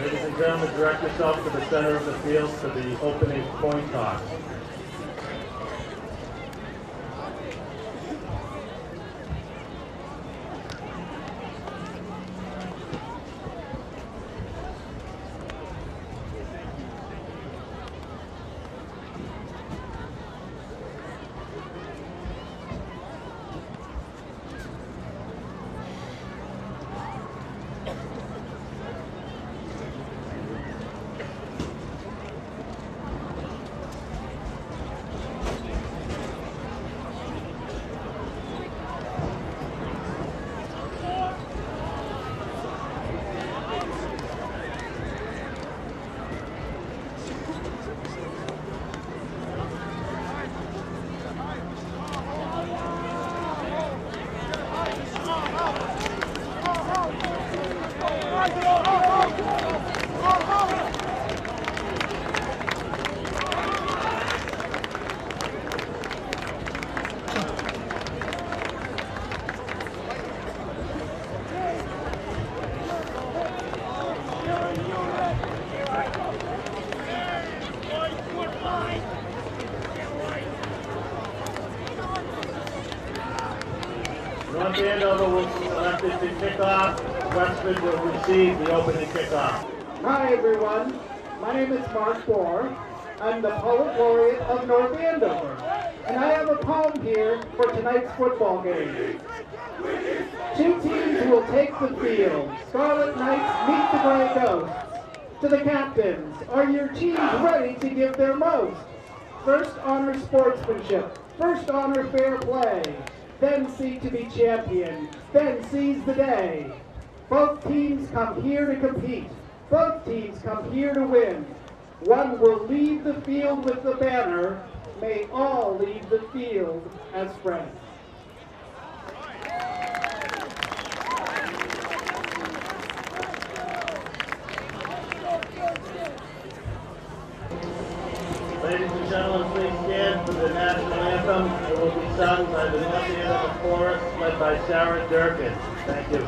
Ladies and gentlemen, direct yourself to the center of the field for the opening coin toss. North Andover will be selected to kick off. Westford will receive the opening kickoff. Hi everyone, my name is Mark Bohr. I'm the Poet Laureate of North Andover, and I have a poem here for tonight's football game. Two teams will take the field. Scarlet Knights meet the Grey Ghosts. To the captains, are your teams ready to give their most? First honor sportsmanship, first honor fair play, then seek to be champion, then seize the day. Both teams come here to compete. Both teams come here to win. One will leave the field with the banner. May all leave the field as friends. Ladies and gentlemen, please stand for the national anthem. It will be sung by the North Andover Chorus, led by Sarah Durkin. Thank you.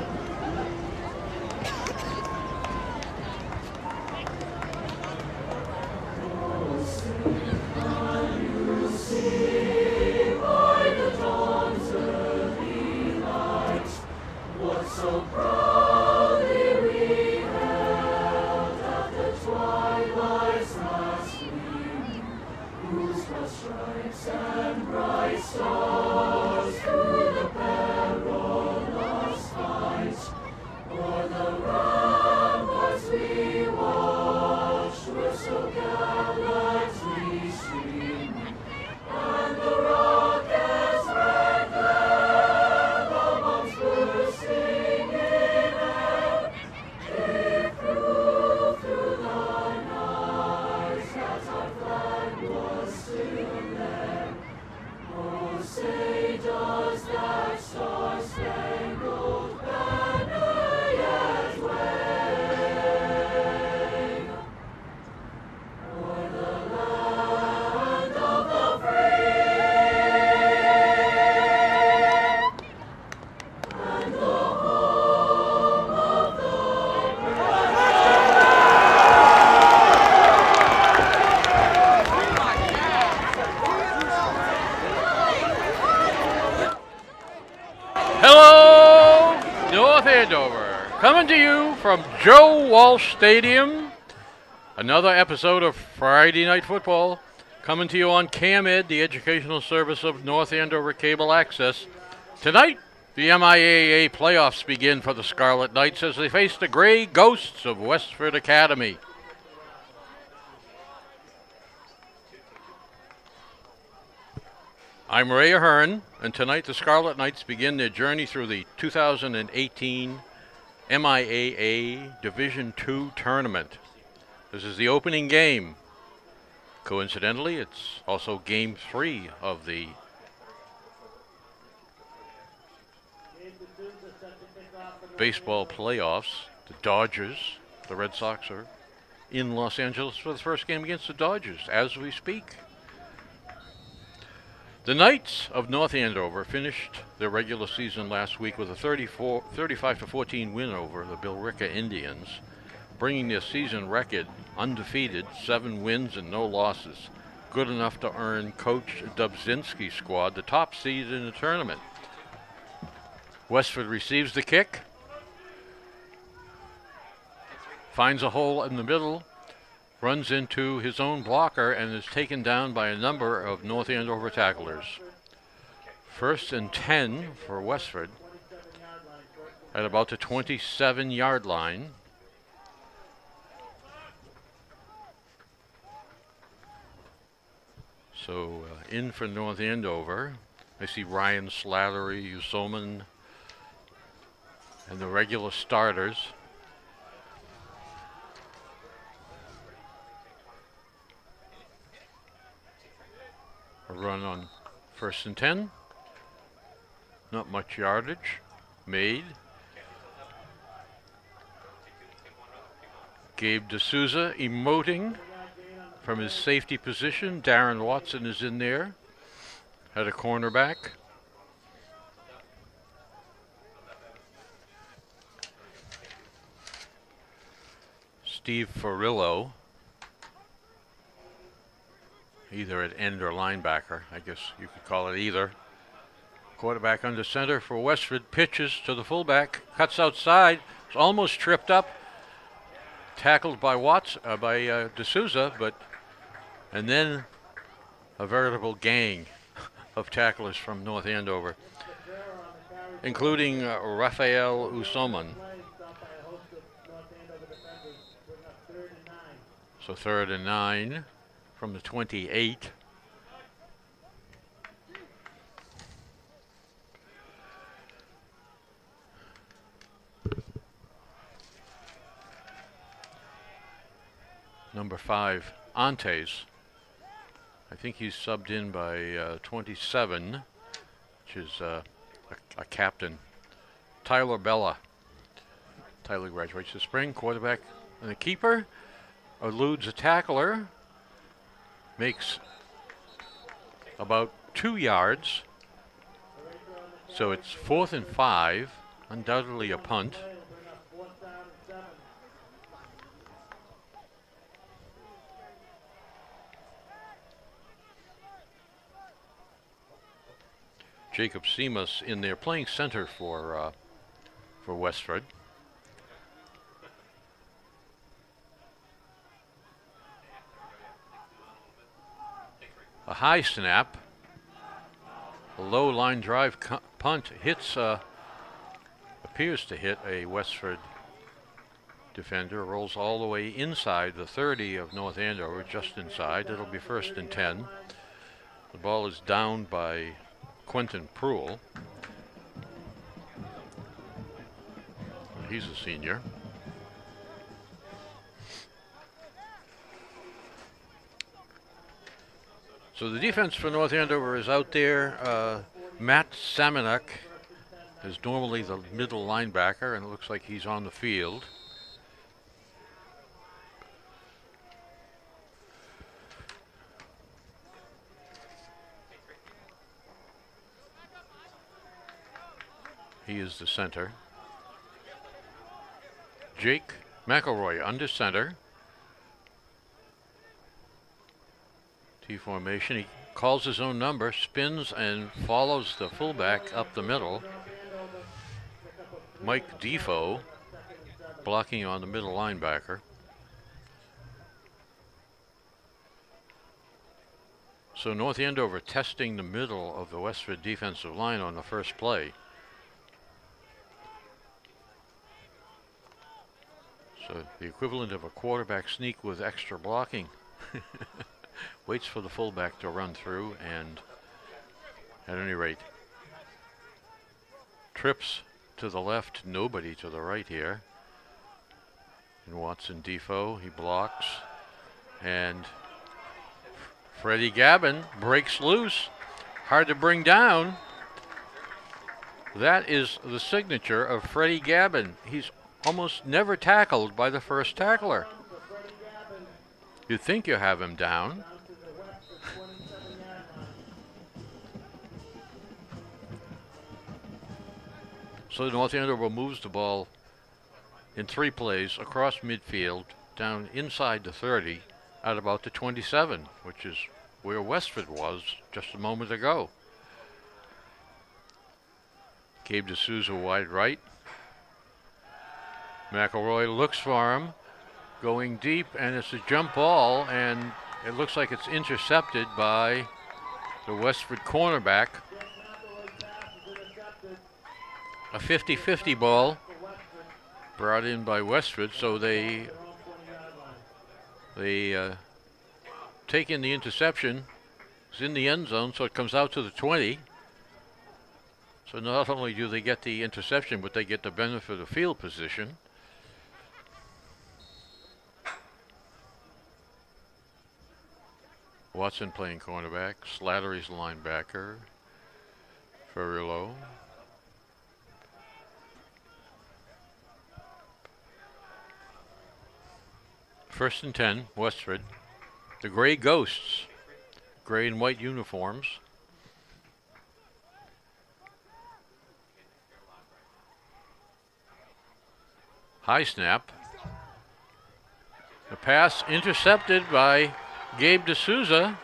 So proudly we held at the twilight's last gleam, whose cross stripes and bright stars through the perilous fight, o'er the ramparts we watched were so gallantly streaming, and the rockets red glare, the bombs bursting. Say, does that star-spangled banner yet wave o'er the land of the free and the home of the brave? Hello, North Andover, coming to you from Joe Walsh Stadium. Another episode of Friday Night Football, coming to you on CAMED, the educational service of North Andover Cable Access. Tonight, the MIAA playoffs begin for the Scarlet Knights as they face the Grey Ghosts of Westford Academy. I'm Ray Ahern, and tonight the Scarlet Knights begin their journey through the 2018 MIAA Division II tournament. This is the opening game. Coincidentally, it's also Game 3 of the baseball playoffs. The Dodgers, the Red Sox, are in Los Angeles for the first game against the Dodgers as we speak. The Knights of North Andover finished their regular season last week with a 35-14 win over the Billerica Indians. bringing their season record undefeated, 7 wins and no losses. Good enough to earn Coach Dubzinski's squad the top seed in the tournament. Westford receives the kick, finds a hole in the middle, runs into his own blocker, and is taken down by a number of North Andover tacklers. 1st and 10 for Westford at about the 27-yard line. So in for North Andover. I see Ryan Slattery, Usoman, and the regular starters. A run on 1st and 10. Not much yardage made. Gabe D'Souza emoting from his safety position. Darren Watson is in there at a cornerback. Steve Farillo, either at end or linebacker. I guess you could call it either. Quarterback under center for Westford, pitches to the fullback, cuts outside, is almost tripped up, tackled by D'Souza, and then a veritable gang of tacklers from North Andover, including Rafael Usoman. So 3rd and 9 from the 28. Number 5, Antes. I think he's subbed in by 27, which is a captain. Tyler Bella. Tyler graduates this spring. Quarterback and the keeper eludes a tackler. Makes about 2 yards. So it's 4th and 5. Undoubtedly a punt. Jacob Seamus in there playing center for Westford. A high snap, a low line drive punt hits, appears to hit a Westford defender, rolls all the way inside the 30 of North Andover, just inside. It'll be 1st and 10. The ball is down by Quentin Pruill. He's a senior. So the defense for North Andover is out there. Matt Samanek is normally the middle linebacker, and it looks like he's on the field. He is the center. Jake McElroy under center. T formation. He calls his own number, spins, and follows the fullback up the middle. Mike Defoe blocking on the middle linebacker. So North Andover testing the middle of the Westford defensive line on the first play. So the equivalent of a quarterback sneak with extra blocking. Waits for the fullback to run through, and at any rate, trips to the left, nobody to the right here. And Watson Defoe, he blocks, and Freddie Gabin breaks loose. Hard to bring down. That is the signature of Freddie Gabin. He's almost never tackled by the first tackler. You think you have him down. So North Andover moves the ball in 3 plays across midfield, down inside the 30, at about the 27, which is where Westford was just a moment ago. Gabe D'Souza wide right. McElroy looks for him, going deep, and it's a jump ball, and it looks like it's intercepted by the Westford cornerback. A 50-50 ball brought in by Westford, so they take in the interception. It's in the end zone, so it comes out to the 20. So not only do they get the interception, but they get the benefit of field position. Watson playing cornerback, Slattery's linebacker, Ferrillo. First and 10, Westford. The Grey Ghosts, gray and white uniforms. High snap. The pass intercepted by Gabe D'Souza.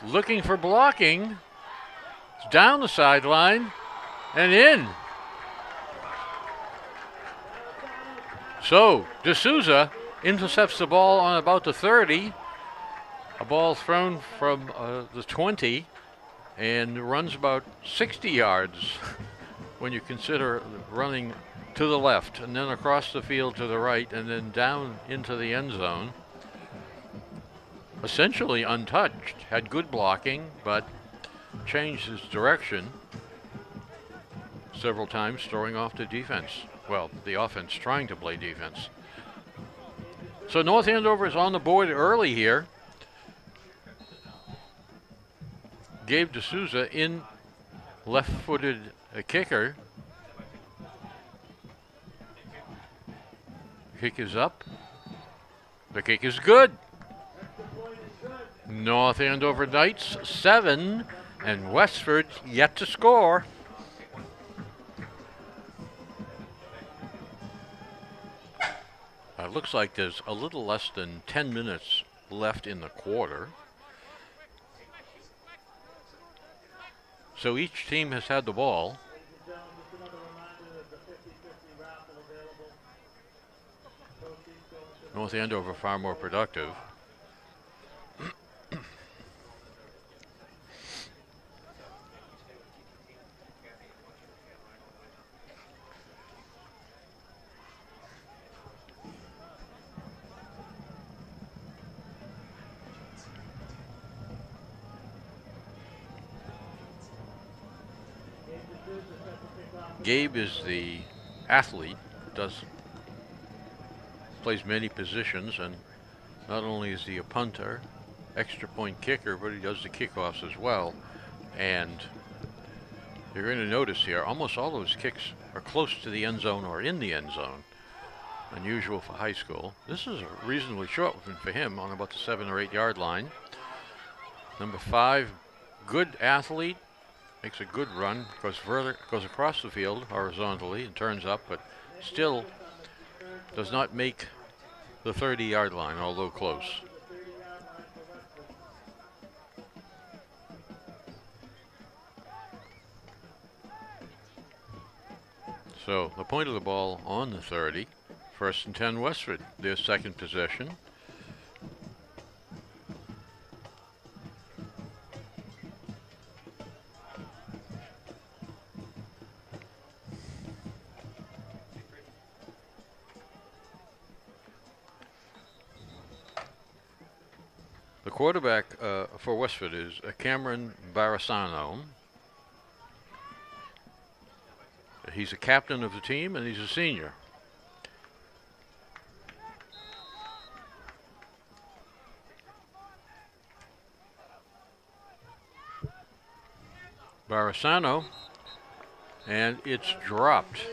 Looking for blocking. It's down the sideline and in. So D'Souza intercepts the ball on about the 30. A ball thrown from the 20 and runs about 60 yards when you consider running to the left and then across the field to the right and then down into the end zone. Essentially untouched, had good blocking, but changed his direction several times, throwing off the defense. Well, the offense trying to play defense. So North Andover is on the board early here. Gabe D'Souza in, left-footed kicker. Kick is up. The kick is good. North Andover Knights 7 and Westford yet to score. It looks like there's a little less than 10 minutes left in the quarter. So each team has had the ball. North Andover far more productive. Gabe is the athlete, plays many positions, and not only is he a punter, extra point kicker, but he does the kickoffs as well. And you're going to notice here, almost all those kicks are close to the end zone or in the end zone. Unusual for high school. This is a reasonably short one for him on about the 7 or 8 yard line. Number 5, good athlete, makes a good run, goes across the field horizontally and turns up, but still does not make the 30 yard line, although close. So the point of the ball on the 30. First and 10 Westford, their second possession. The quarterback for Westford is Cameron Barasano. He's a captain of the team and he's a senior. Barasano, and it's dropped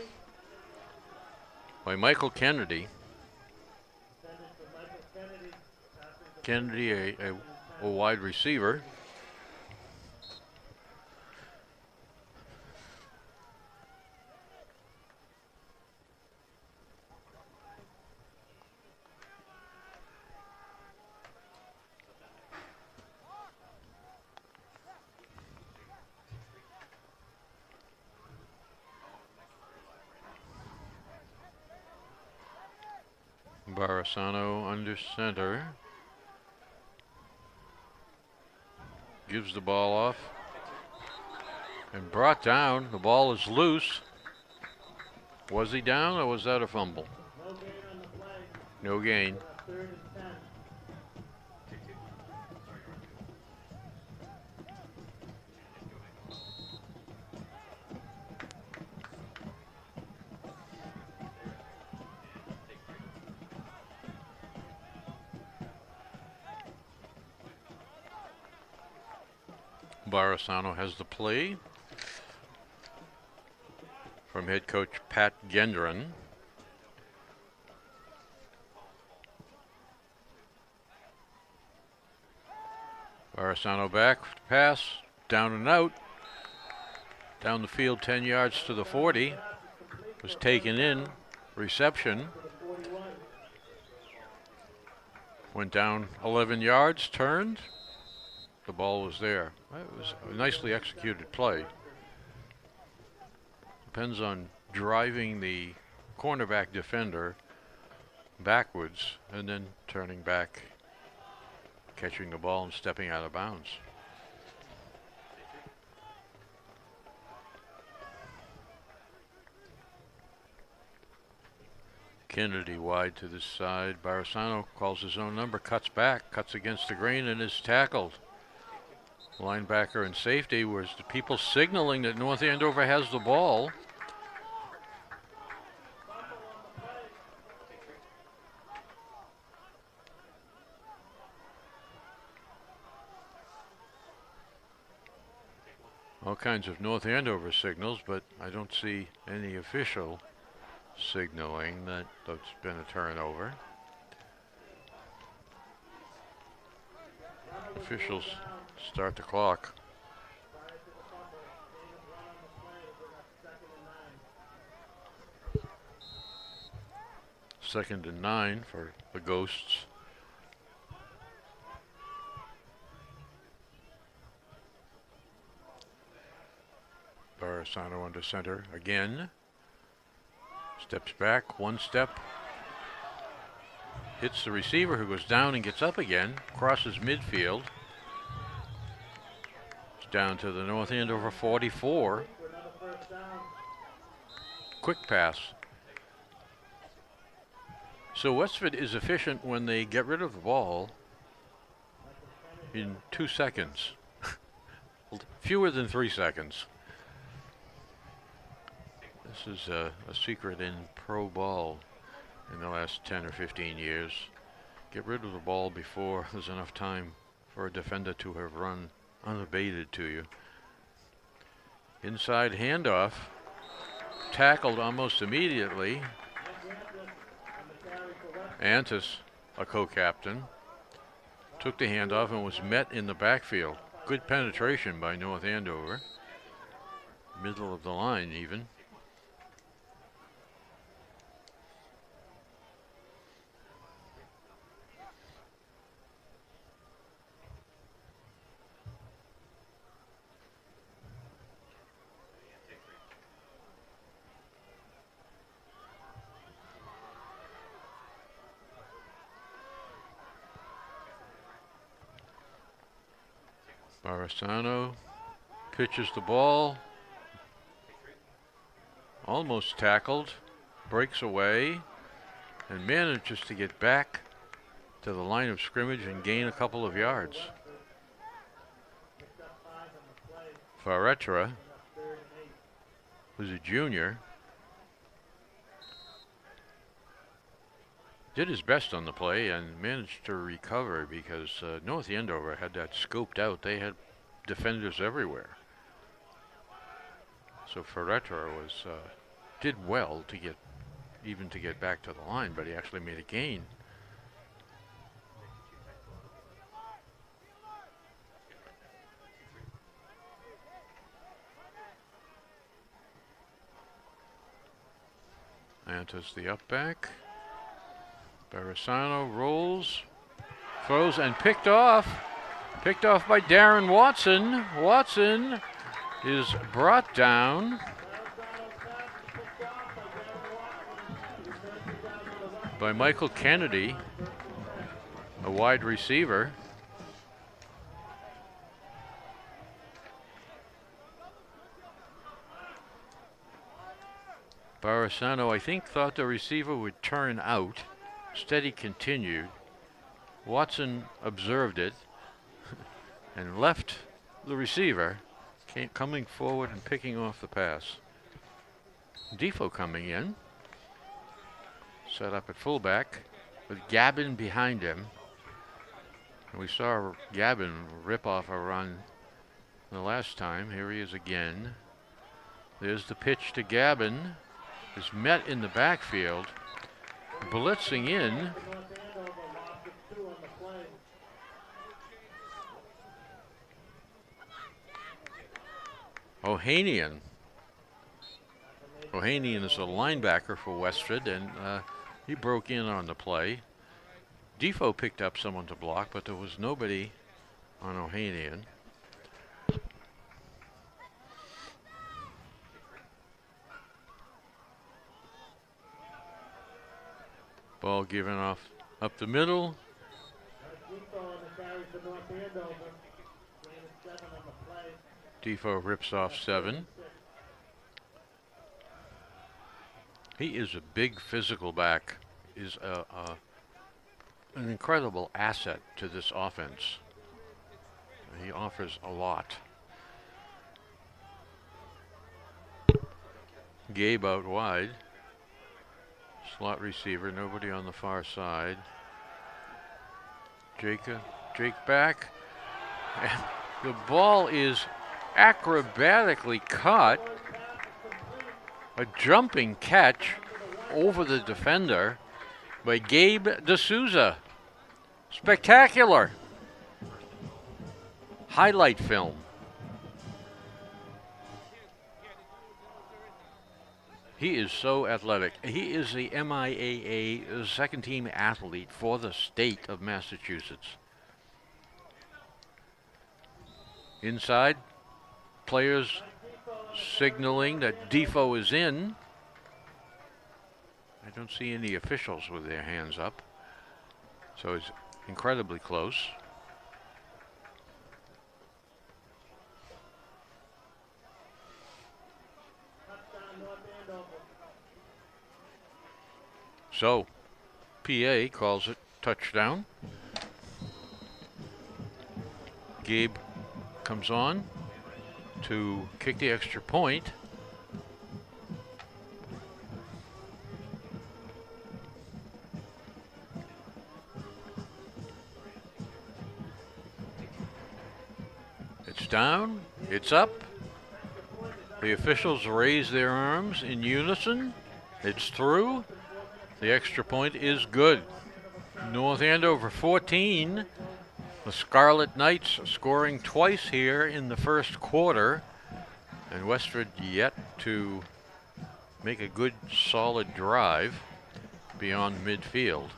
by Michael Kennedy. Kennedy, a wide receiver. Barisano under center. Gives the ball off. And brought down. The ball is loose. Was he down or was that a fumble? No gain on the play. No gain. 3rd and 10. Barisano has the play from head coach Pat Gendron. Barisano back, pass, down and out. Down the field 10 yards to the 40. Was taken in, reception. Went down 11 yards, turned. The ball was there. It was a nicely executed play. Depends on driving the cornerback defender backwards and then turning back, catching the ball and stepping out of bounds. Kennedy wide to this side. Barisano calls his own number, cuts back, cuts against the grain and is tackled. Linebacker and safety was the people signaling that North Andover has the ball. All kinds of North Andover signals, but I don't see any official signaling that there's been a turnover. Officials start the clock. 2nd and 9 for the Ghosts. Barisano under center again. Steps back, 1 step. Hits the receiver who goes down and gets up again. Crosses midfield. It's down to the North Andover 44. Quick pass. So Westford is efficient when they get rid of the ball in 2 seconds. Fewer than 3 seconds. This is a secret in pro ball in the last 10 or 15 years. Get rid of the ball before there's enough time for a defender to have run unabated to you. Inside handoff. Tackled almost immediately. Antis, a co-captain, took the handoff and was met in the backfield. Good penetration by North Andover. Middle of the line even. Barisano pitches the ball, almost tackled, breaks away, and manages to get back to the line of scrimmage and gain a couple of yards. Faretra, who's a junior, did his best on the play and managed to recover because North Andover had that scoped out. They had defenders everywhere. So Faretra was did well to get back to the line, but he actually made a gain. Antis the up back. Barisano rolls, throws, and picked off. Picked off by Darren Watson. Watson is brought down. by Michael Kennedy, a wide receiver. Barisano, I think, thought the receiver would turn out. Instead, he continued. Watson observed it and left the receiver, coming forward and picking off the pass. Defoe coming in, set up at fullback with Gabin behind him. And we saw Gabin rip off a run the last time. Here he is again. There's the pitch to Gabin. Is met in the backfield. Blitzing in. Ohanian. Ohanian is a linebacker for Westford, and he broke in on the play. Defoe picked up someone to block, but there was nobody on Ohanian. Ball given off up the middle. Defoe rips off 7. He is a big physical back, is an incredible asset to this offense. He offers a lot. Gabe out wide. Slot receiver, nobody on the far side. Jake back. And the ball is acrobatically caught. A jumping catch over the defender by Gabe D'Souza. Spectacular. Highlight film. He is so athletic. He is the MIAA second team athlete for the state of Massachusetts. Inside, players signaling that Defoe is in. I don't see any officials with their hands up. So it's incredibly close. So, PA calls it touchdown. Gabe comes on to kick the extra point. It's down, it's up. The officials raise their arms in unison. It's through. The extra point is good. North Andover 14. The Scarlet Knights scoring twice here in the first quarter. And Westford yet to make a good solid drive beyond midfield.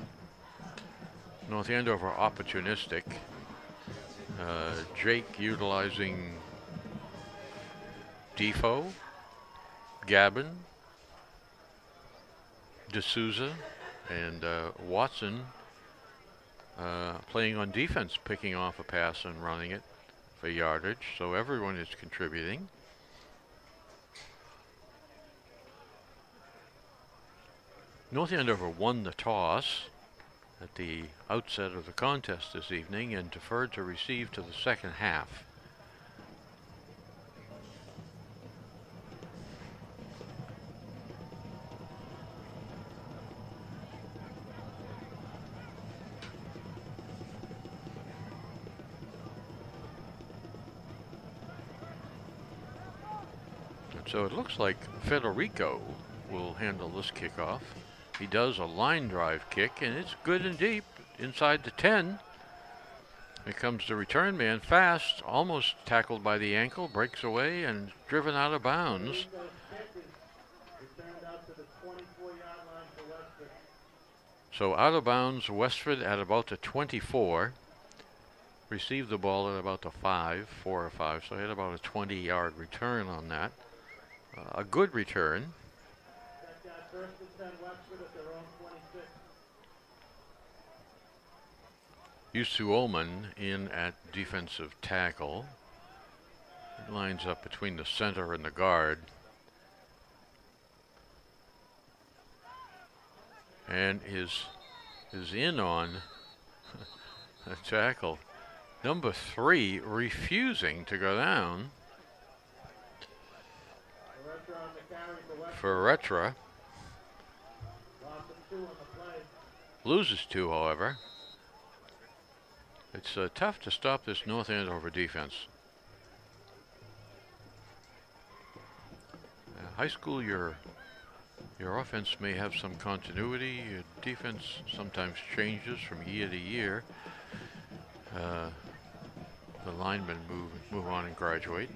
North Andover opportunistic. Jake utilizing Defoe, Gabin, D'Souza, and Watson playing on defense, picking off a pass and running it for yardage. So everyone is contributing. North Andover won the toss at the outset of the contest this evening and deferred to receive to the second half. So it looks like Federico will handle this kickoff. He does a line drive kick, and it's good and deep inside the 10. Here comes the return man fast, almost tackled by the ankle, breaks away, and driven out of bounds. So out of bounds, Westford at about the 24. Received the ball at about the 4 or 5, so he had about a 20-yard return on that. A good return. Yusu Ullman in at defensive tackle. It lines up between the center and the guard. And is in on a tackle. Number 3 refusing to go down. Ferretra loses 2, however. It's tough to stop this North Andover defense. High school, your offense may have some continuity. Your defense sometimes changes from year to year. The linemen move on and graduate.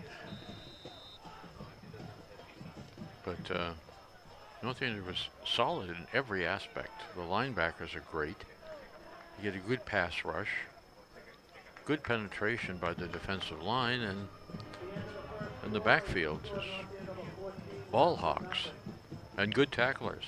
But North Andover is solid in every aspect. The linebackers are great. You get a good pass rush, good penetration by the defensive line, and the backfield is ball hawks and good tacklers.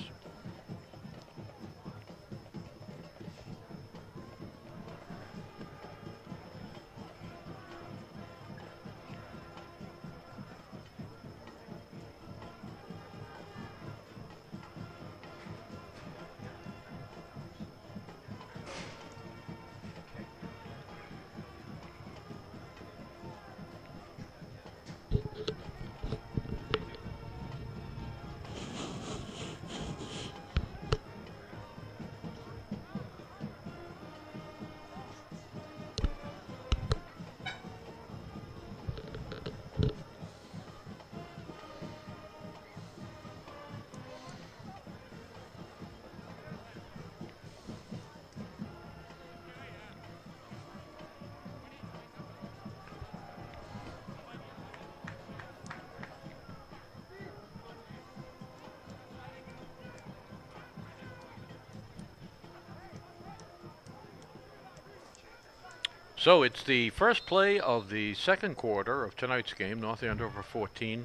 So it's the first play of the second quarter of tonight's game. North Andover 14-0.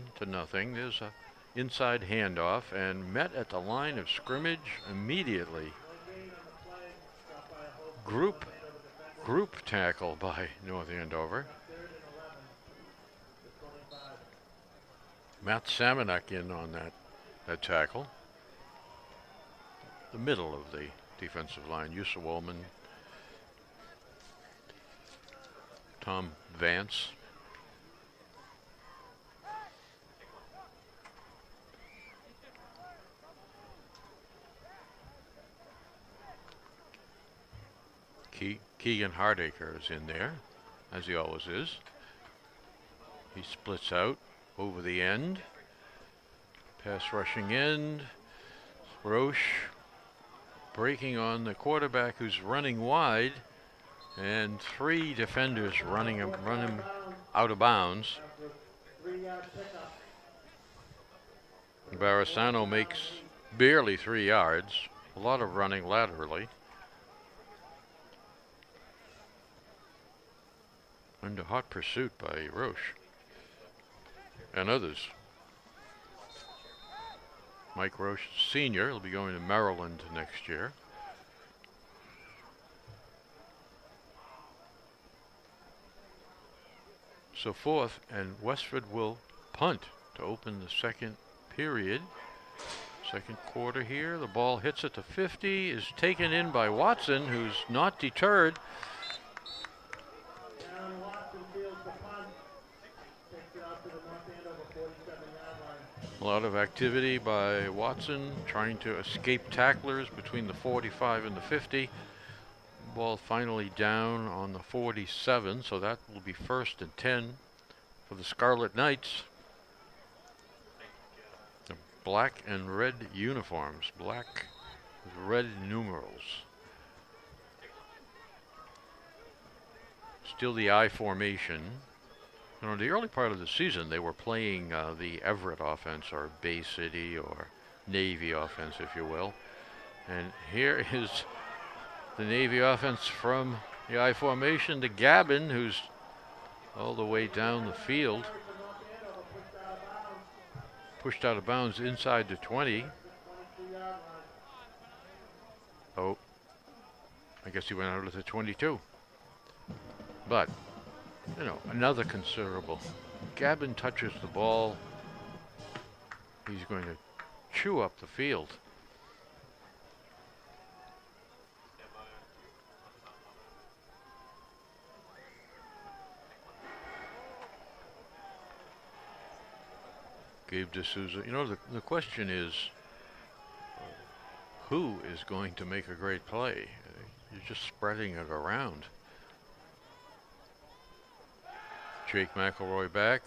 There's a inside handoff and met at the line of scrimmage immediately. Group tackle by North Andover. Matt Samanek in on that tackle. The middle of the defensive line. Yusa Wollman, Tom Vance. Keegan Hardacre is in there, as he always is. He splits out over the end. Pass rushing end. Roche breaking on the quarterback who's running wide. And 3 defenders running him out of bounds. Barasano makes barely 3 yards. A lot of running laterally. Under hot pursuit by Roche and others. Mike Roche, senior, will be going to Maryland next year. So 4th, and Westford will punt to open the second period. Second quarter here. The ball hits at the 50, is taken in by Watson, who's not deterred. A lot of activity by Watson, trying to escape tacklers between the 45 and the 50. Ball finally down on the 47, so that will be 1st and 10 for the Scarlet Knights. The black and red uniforms, black with red numerals. Still the I formation. You know, in the early part of the season, they were playing the Everett offense, or Bay City, or Navy offense, if you will. And here is the Navy offense from the I formation to Gavin, who's all the way down the field. Pushed out of bounds inside the 20. Oh, I guess he went out of the 22. But, you know, another considerable. Gavin touches the ball. He's going to chew up the field. Gabe D'Souza. You know, the question is, who is going to make a great play? You're just spreading it around. Jake McElroy back.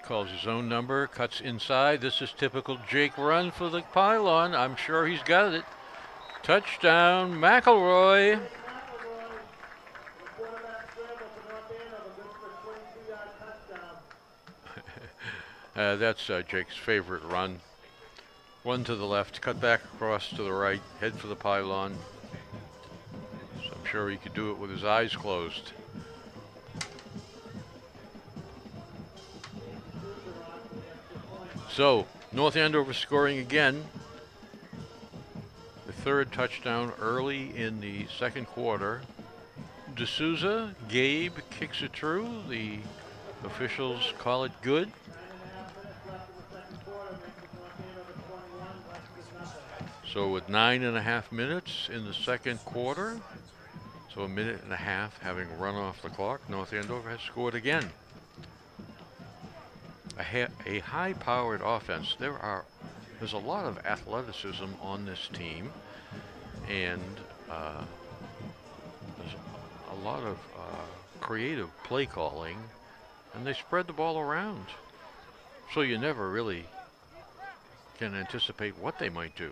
Calls his own number, cuts inside. This is typical Jake run for the pylon. I'm sure he's got it. Touchdown, McElroy. That's Jake's favorite run. One to the left, cut back across to the right, head for the pylon. So I'm sure he could do it with his eyes closed. So, North Andover scoring again. The third touchdown early in the second quarter. D'Souza, Gabe kicks it through. The officials call it good. So with 9.5 minutes in the second quarter, so a minute and a half having run off the clock, North Andover has scored again. A high-powered offense. There's a lot of athleticism on this team, and there's a lot of creative play calling, and they spread the ball around. So you never really can anticipate what they might do.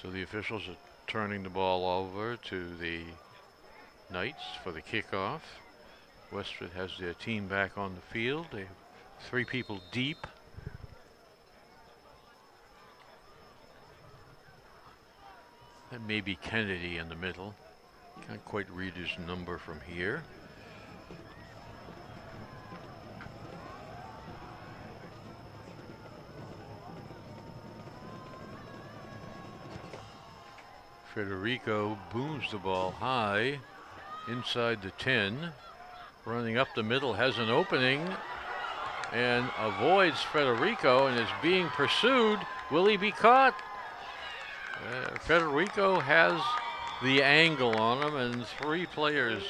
So the officials are turning the ball over to the Knights for the kickoff. Westford has their team back on the field. They have 3 people deep. That may be Kennedy in the middle. Can't quite read his number from here. Federico booms the ball high inside the 10. Running up the middle, has an opening and avoids Federico and is being pursued. Will he be caught? Federico has the angle on him, and 3 players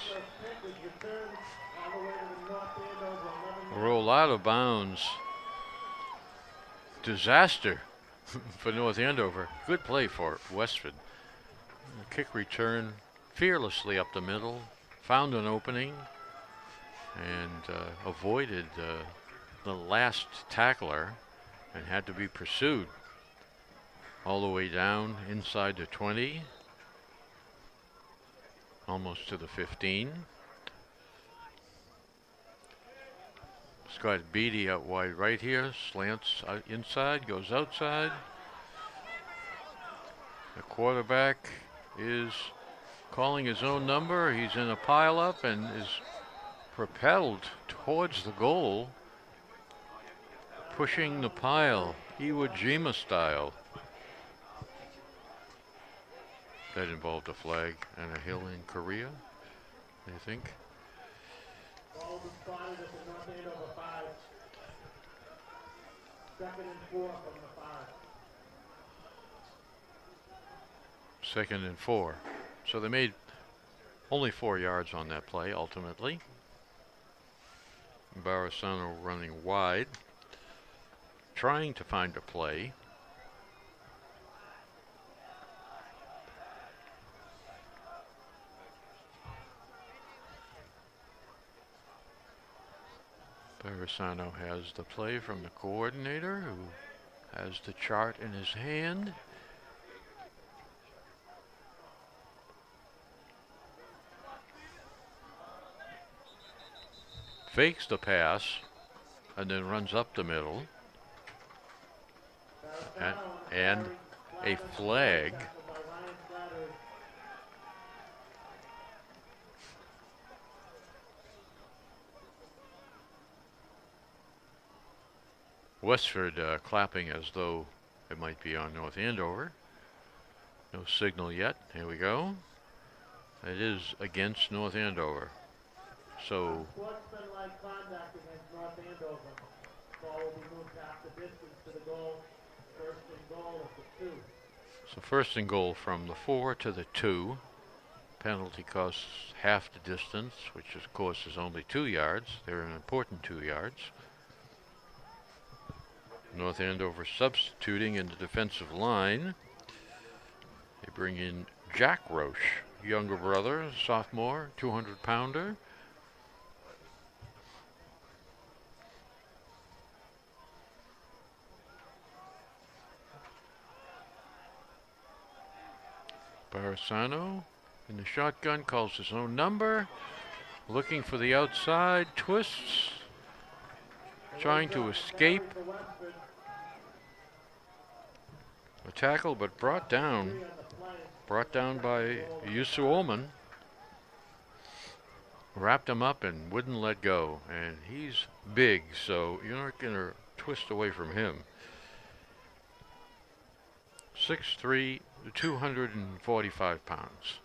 roll out of bounds. Disaster for North Andover. Good play for Westford. Kick return fearlessly up the middle, found an opening, and avoided the last tackler and had to be pursued all the way down inside the 20, almost to the 15. Scott Beatty out wide right here, slants inside, goes outside. The quarterback is calling his own number. He's in a pile-up and is propelled towards the goal, pushing the pile, Iwo Jima style. That involved a flag and a hill in Korea, I think. Ball was spotted at the North Andover 5. 2nd and 4 from the 5. 2nd and 4. So they made only 4 yards on that play ultimately. Barasano running wide, trying to find a play. Barasano has the play from the coordinator, who has the chart in his hand. Fakes the pass and then runs up the middle. And a flag. Westford clapping as though it might be on North Andover. No signal yet. Here we go. It is against North Andover. So Sportsmanlike conduct against North Andover. Ball will be moved half the distance to the goal. First and goal at the 2. So first and goal from the 4 to the 2. Penalty costs half the distance, which of course is only 2 yards. They're an important 2 yards. North Andover substituting in the defensive line. They bring in Jack Roche, younger brother, sophomore, 200-pounder. Barisano in the shotgun, calls his own number, looking for the outside, twists, trying to escape. A tackle, but brought down by Yusu Ullman. Wrapped him up and wouldn't let go, and he's big, so you're not going to twist away from him. 6'3", 245 pounds.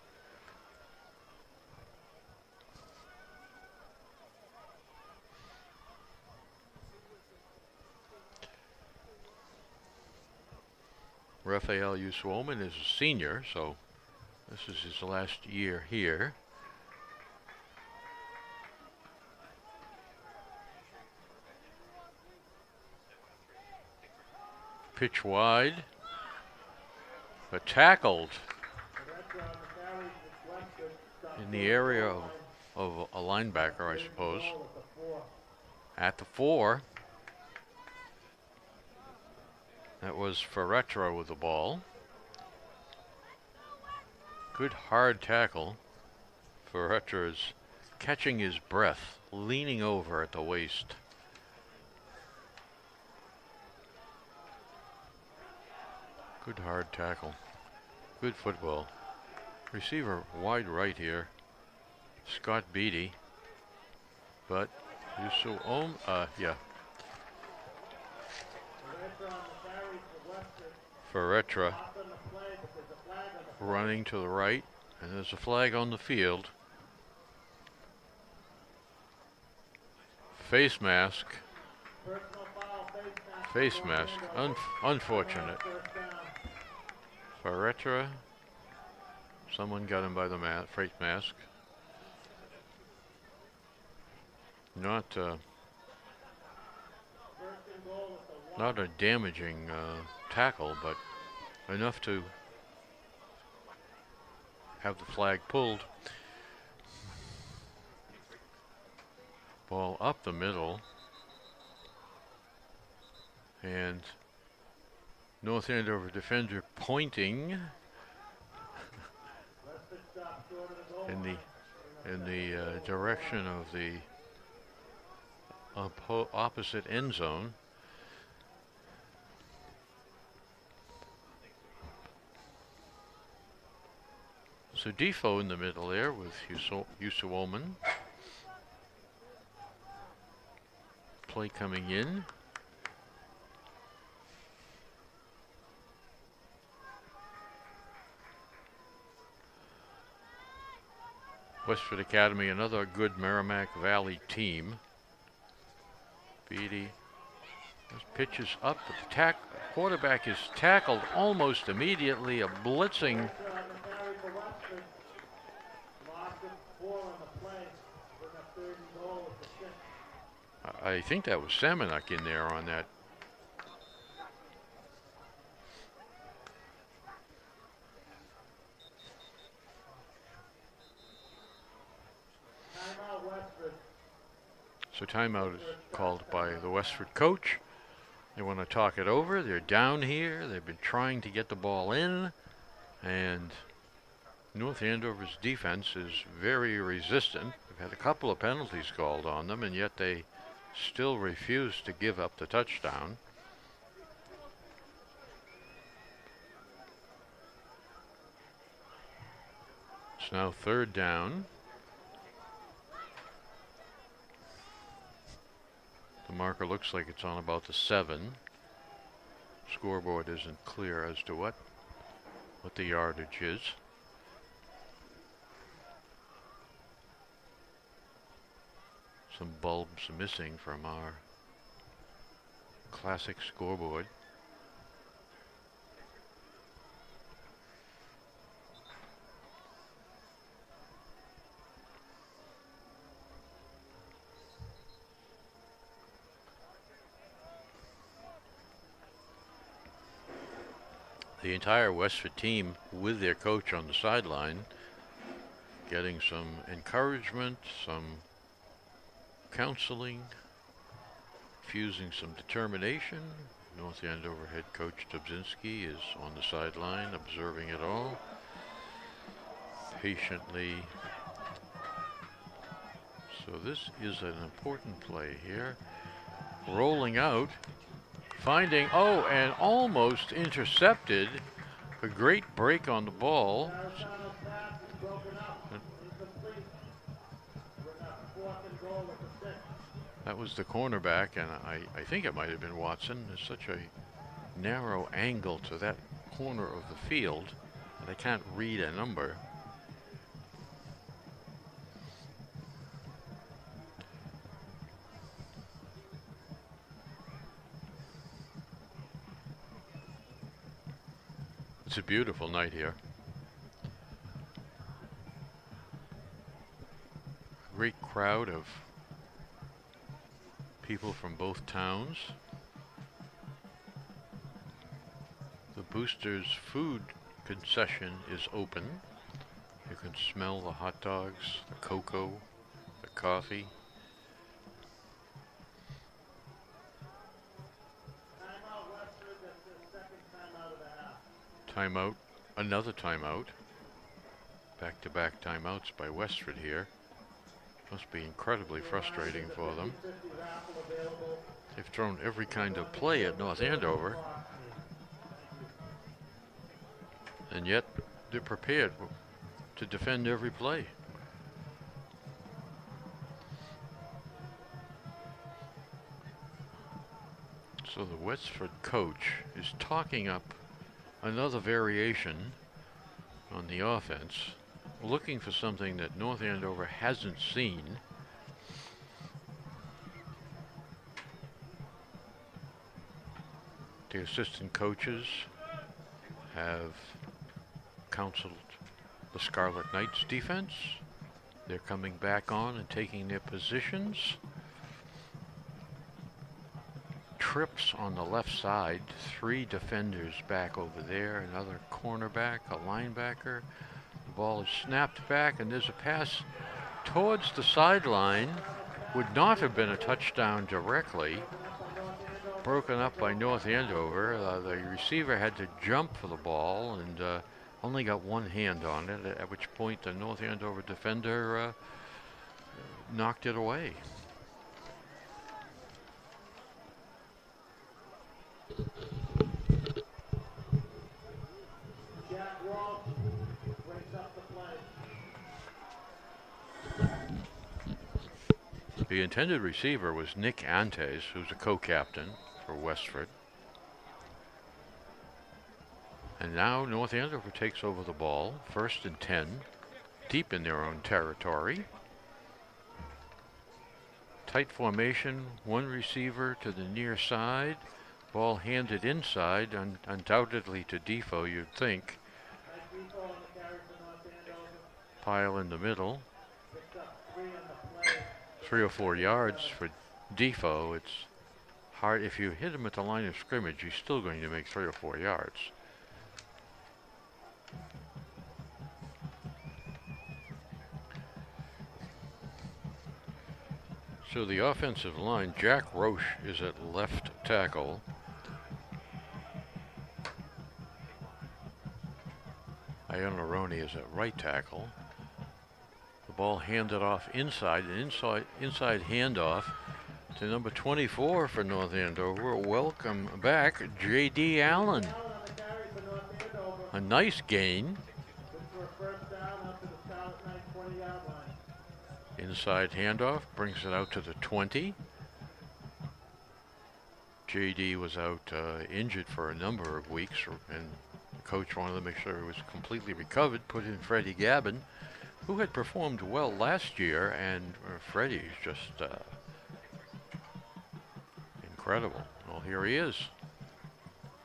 Raphael Uswoman is a senior, so this is his last year here. Pitch wide, but tackled in the area of a linebacker, I suppose. At the 4. That was Ferretra with the ball. Good hard tackle. Ferretra is catching his breath, leaning over at the waist. Good hard tackle. Good football. Receiver wide right here. Scott Beatty. But Yusu yeah. Ferretra running to the right, and there's a flag on the field. Face mask. Face mask. Unfortunate. Ferretra. Someone got him by the face mask. Not a damaging tackle, but enough to have the flag pulled. Ball up the middle, and North Andover defender pointing in the direction of the opposite end zone. So Defoe in the middle there with Yusu Ullman. Play coming in. Westford Academy, another good Merrimack Valley team. Beatty. This pitches up, but the quarterback is tackled almost immediately. A blitzing. I think that was Semenuk in there on that. So timeout is called by the Westford coach. They want to talk it over. They're down here. They've been trying to get the ball in, and North Andover's defense is very resistant. They've had a couple of penalties called on them, and yet they still refuse to give up the touchdown. It's now 3rd down. The marker looks like it's on about the 7. Scoreboard isn't clear as to what the yardage is. Some bulbs missing from our classic scoreboard. The entire Westford team with their coach on the sideline, getting some encouragement, some counseling, fusing some determination. North Andover head coach Dubzinski is on the sideline observing it all, patiently. So this is an important play here. Rolling out, finding, and almost intercepted. A great break on the ball. That was the cornerback, and I think it might have been Watson. There's such a narrow angle to that corner of the field that I can't read a number. It's a beautiful night here. A great crowd of people from both towns. The Boosters food concession is open. You can smell the hot dogs, the cocoa, the coffee. Timeout, another timeout. Back-to-back timeouts by Westford here. Must be incredibly frustrating for them. They've thrown every kind of play at North Andover, and yet they're prepared to defend every play. So the Westford coach is talking up another variation on the offense, looking for something that North Andover hasn't seen. The assistant coaches have counseled the Scarlet Knights defense. They're coming back on and taking their positions. Trips on the left side, 3 defenders back over there, another cornerback, a linebacker. The ball is snapped back, and there's a pass towards the sideline. Would not have been a touchdown directly. Broken up by North Andover. The receiver had to jump for the ball and only got one hand on it, at which point the North Andover defender knocked it away. The intended receiver was Nick Antes, who's a co-captain for Westford. And now North Andover takes over the ball, 1st and 10, deep in their own territory. Tight formation, 1 receiver to the near side. Ball handed inside, undoubtedly to Defoe, you'd think. Pile in the middle. 3 or 4 yards for Defoe. It's hard. If you hit him at the line of scrimmage, he's still going to make 3 or 4 yards. So the offensive line, Jack Roche is at left tackle. Ionaroni is at right tackle. The ball handed off inside, an inside handoff to number 24 for North Andover. Welcome back, J.D. Allen. A nice gain. Inside handoff brings it out to the 20. JD was out injured for a number of weeks, and the coach wanted to make sure he was completely recovered, put in Freddie Gavin, who had performed well last year, and Freddie's just incredible. Well, here he is.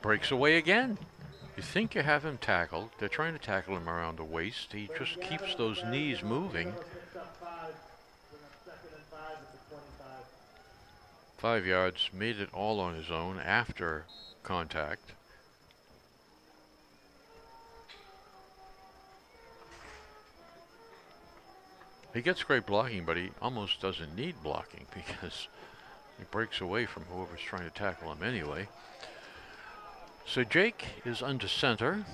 Breaks away again. You think you have him tackled. They're trying to tackle him around the waist. He just keeps those knees moving. 5 yards, made it all on his own after contact. He gets great blocking, but he almost doesn't need blocking because he breaks away from whoever's trying to tackle him anyway. So Jake is under center,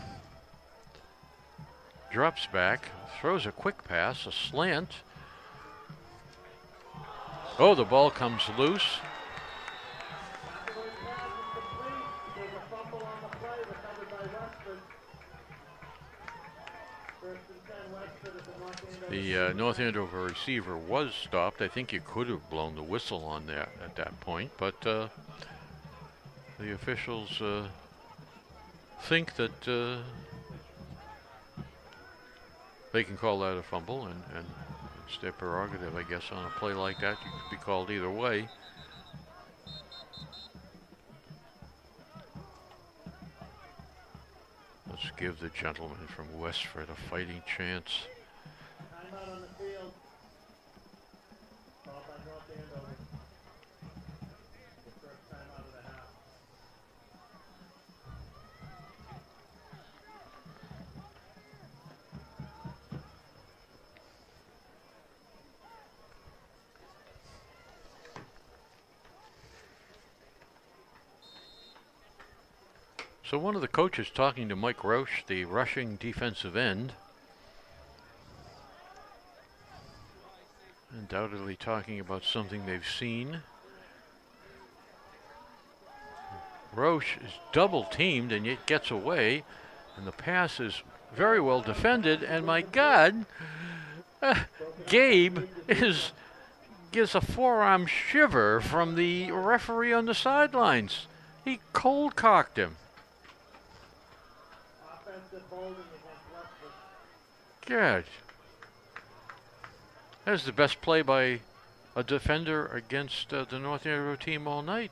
drops back, throws a quick pass, a slant. Oh, the ball comes loose. The North Andover receiver was stopped. I think you could have blown the whistle on that at that point, but the officials think that they can call that a fumble, and it's their prerogative, I guess, on a play like that. You could be called either way. Let's give the gentleman from Westford a fighting chance. Timeout on the field. Called by North Andover. The first timeout of the half. So one of the coaches talking to Mike Roche, the rushing defensive end, undoubtedly talking about something they've seen. Roche is double teamed and yet gets away, and the pass is very well defended, and my God, Gabe gets a forearm shiver from the referee on the sidelines. He cold cocked him. Good. That's the best play by a defender against the North Andover team all night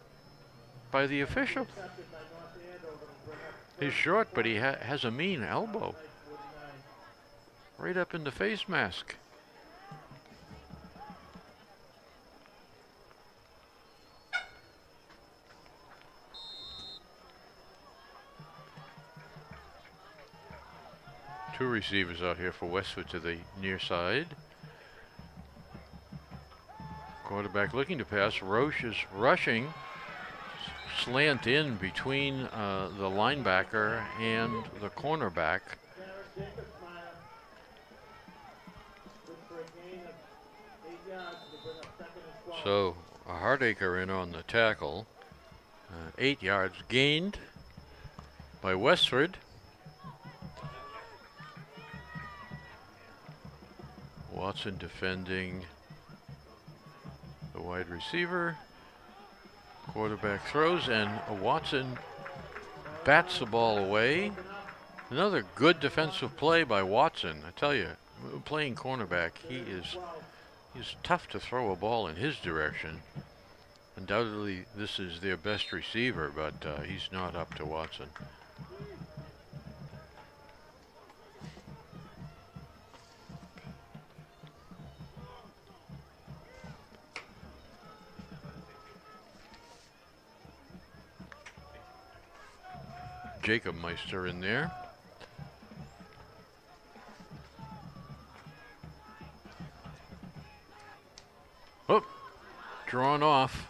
by the official. He's short, but he has a mean elbow. Right up in the face mask. Two receivers out here for Westford to the near side. Quarterback looking to pass. Roche is rushing. Slant in between the linebacker and the cornerback. So a Hardacre in on the tackle. 8 yards gained by Westford. Watson defending the wide receiver. Quarterback throws, and Watson bats the ball away. Another good defensive play by Watson. I tell you, playing cornerback, he's tough to throw a ball in his direction. Undoubtedly, this is their best receiver, but he's not up to Watson. Jacob Meister in there. Oh, drawn off.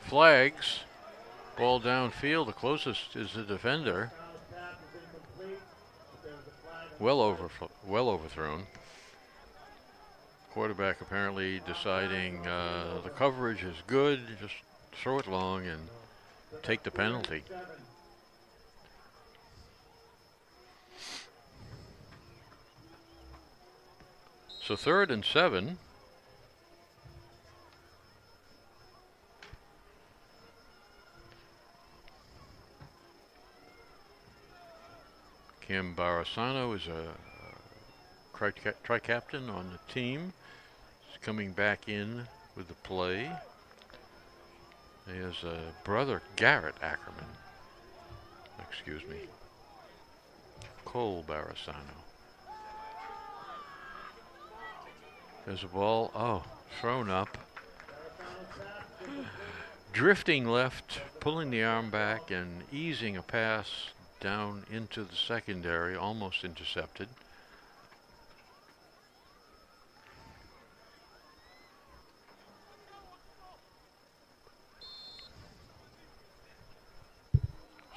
Flags. Ball downfield. The closest is the defender. Well overthrown. Quarterback apparently deciding the coverage is good. Just throw it long and take the penalty. So 3rd and 7. Tim Barasano is a tri-captain on the team. He's coming back in with the play. He has a brother, Garrett Ackerman. Excuse me. Cole Barasano. There's a ball, thrown up. Drifting left, pulling the arm back and easing a pass down into the secondary, almost intercepted.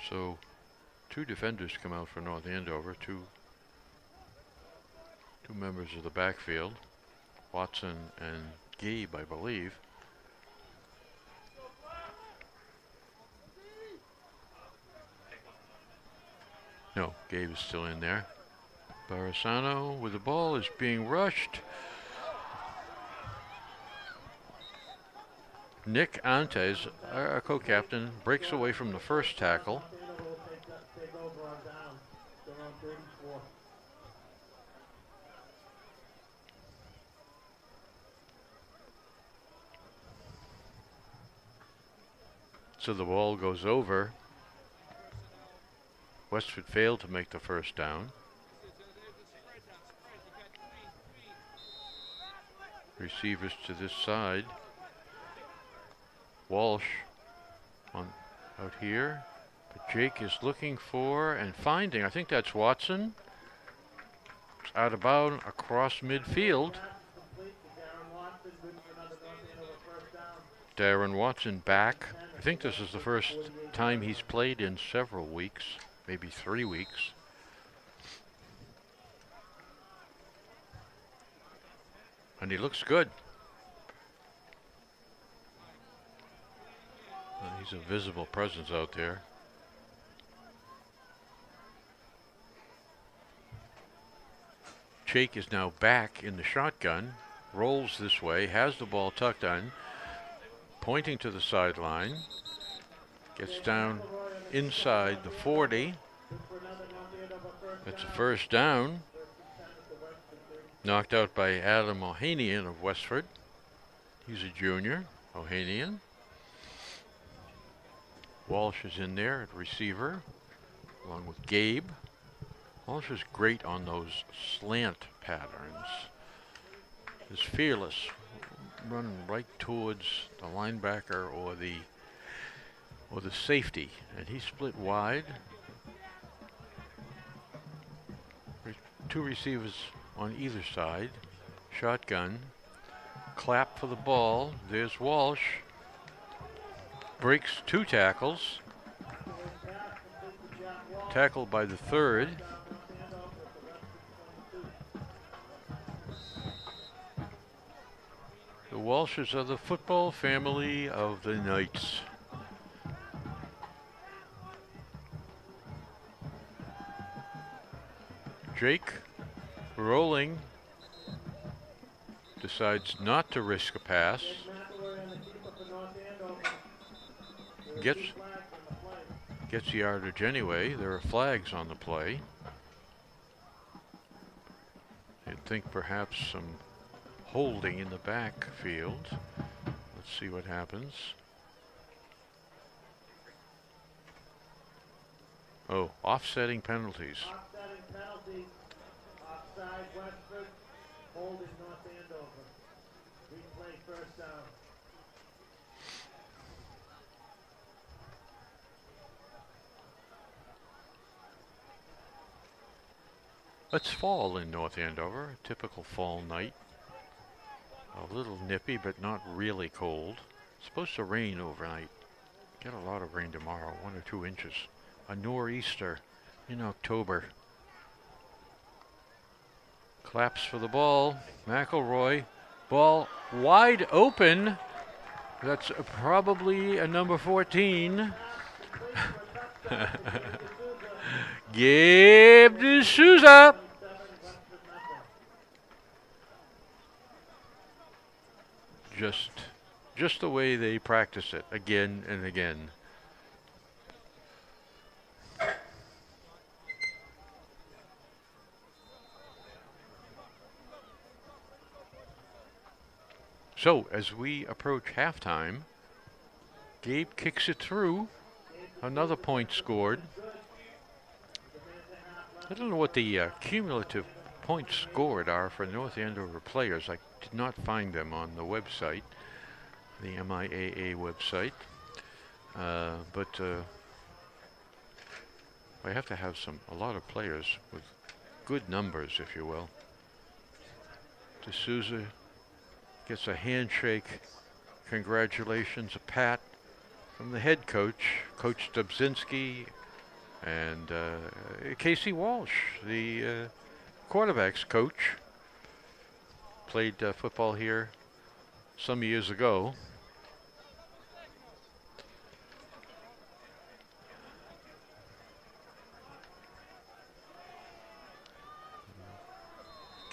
So, two defenders come out for North Andover, two members of the backfield, Watson and Gabe, I believe. No, Gabe is still in there. Barasano with the ball is being rushed. Nick Antes, our co-captain, breaks away from the first tackle. So the ball goes over. Westford failed to make the first down. Receivers to this side. Walsh out here. But Jake is looking for and finding, I think that's Watson. It's out of bounds across midfield. Darren Watson back. I think this is the first time he's played in several weeks, maybe 3 weeks. And he looks good. He's a visible presence out there. Jake is now back in the shotgun, rolls this way, has the ball tucked on, pointing to the sideline, gets down inside the 40. It's a first down. Knocked out by Adam Ohanian of Westford. He's a junior, Ohanian. Walsh is in there at receiver, along with Gabe. Walsh is great on those slant patterns. Is fearless, running right towards the linebacker or the safety, and he split wide. Two receivers on either side. Shotgun. Clap for the ball. There's Walsh. Breaks 2 tackles. Tackled by the third. The Walshes are the football family of the Knights. Jake, rolling, decides not to risk a pass. Gets yardage anyway. There are flags on the play. You'd think perhaps some holding in the backfield. Let's see what happens. Oh, offsetting penalties. Offsetting penalties. Offside Westford. Holding North Andover. Replay first down. It's fall in North Andover, a typical fall night. A little nippy, but not really cold. It's supposed to rain overnight. Get a lot of rain tomorrow, 1 or 2 inches. A nor'easter in October. Claps for the ball. McElroy. Ball wide open. That's probably a number 14. Gabe D'Souza. Just the way they practice it again and again. So as we approach halftime, Gabe kicks it through. Another point scored. I don't know what the cumulative points scored are for North Andover players. I did not find them on the website, the MIAA website. But I have to have a lot of players with good numbers, if you will. D'Souza gets a handshake. Congratulations, a pat from the head coach, Coach Dubzinski, and Casey Walsh, the quarterback's coach. Played football here some years ago.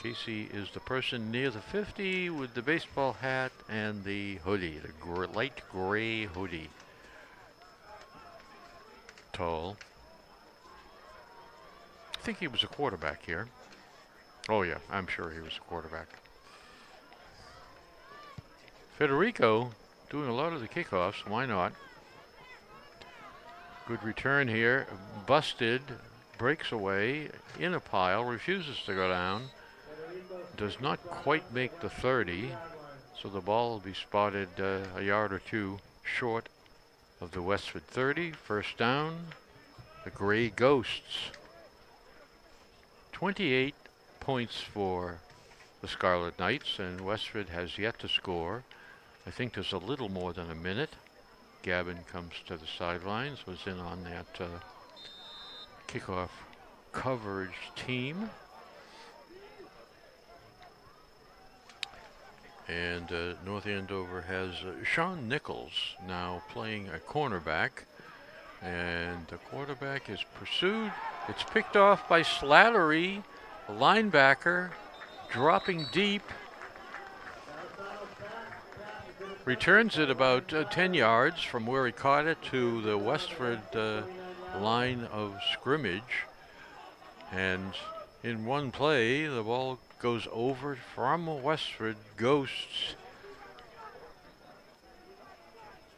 Casey is the person near the 50 with the baseball hat and the hoodie, the light gray hoodie. Tall. I think he was a quarterback here. Oh yeah, I'm sure he was a quarterback. Federico doing a lot of the kickoffs, why not? Good return here, busted, breaks away, in a pile, refuses to go down. Does not quite make the 30, so the ball will be spotted a yard or two short of the Westford 30. First down, the Grey Ghosts. 28 points for the Scarlet Knights, and Westford has yet to score. I think there's a little more than a minute. Gavin comes to the sidelines, was in on that kickoff coverage team. And North Andover has Sean Nichols now playing a cornerback. And the quarterback is pursued. It's picked off by Slattery, a linebacker, dropping deep. Returns it about 10 yards from where he caught it to the Westford line of scrimmage. And in one play, the ball goes over from Westford Ghosts.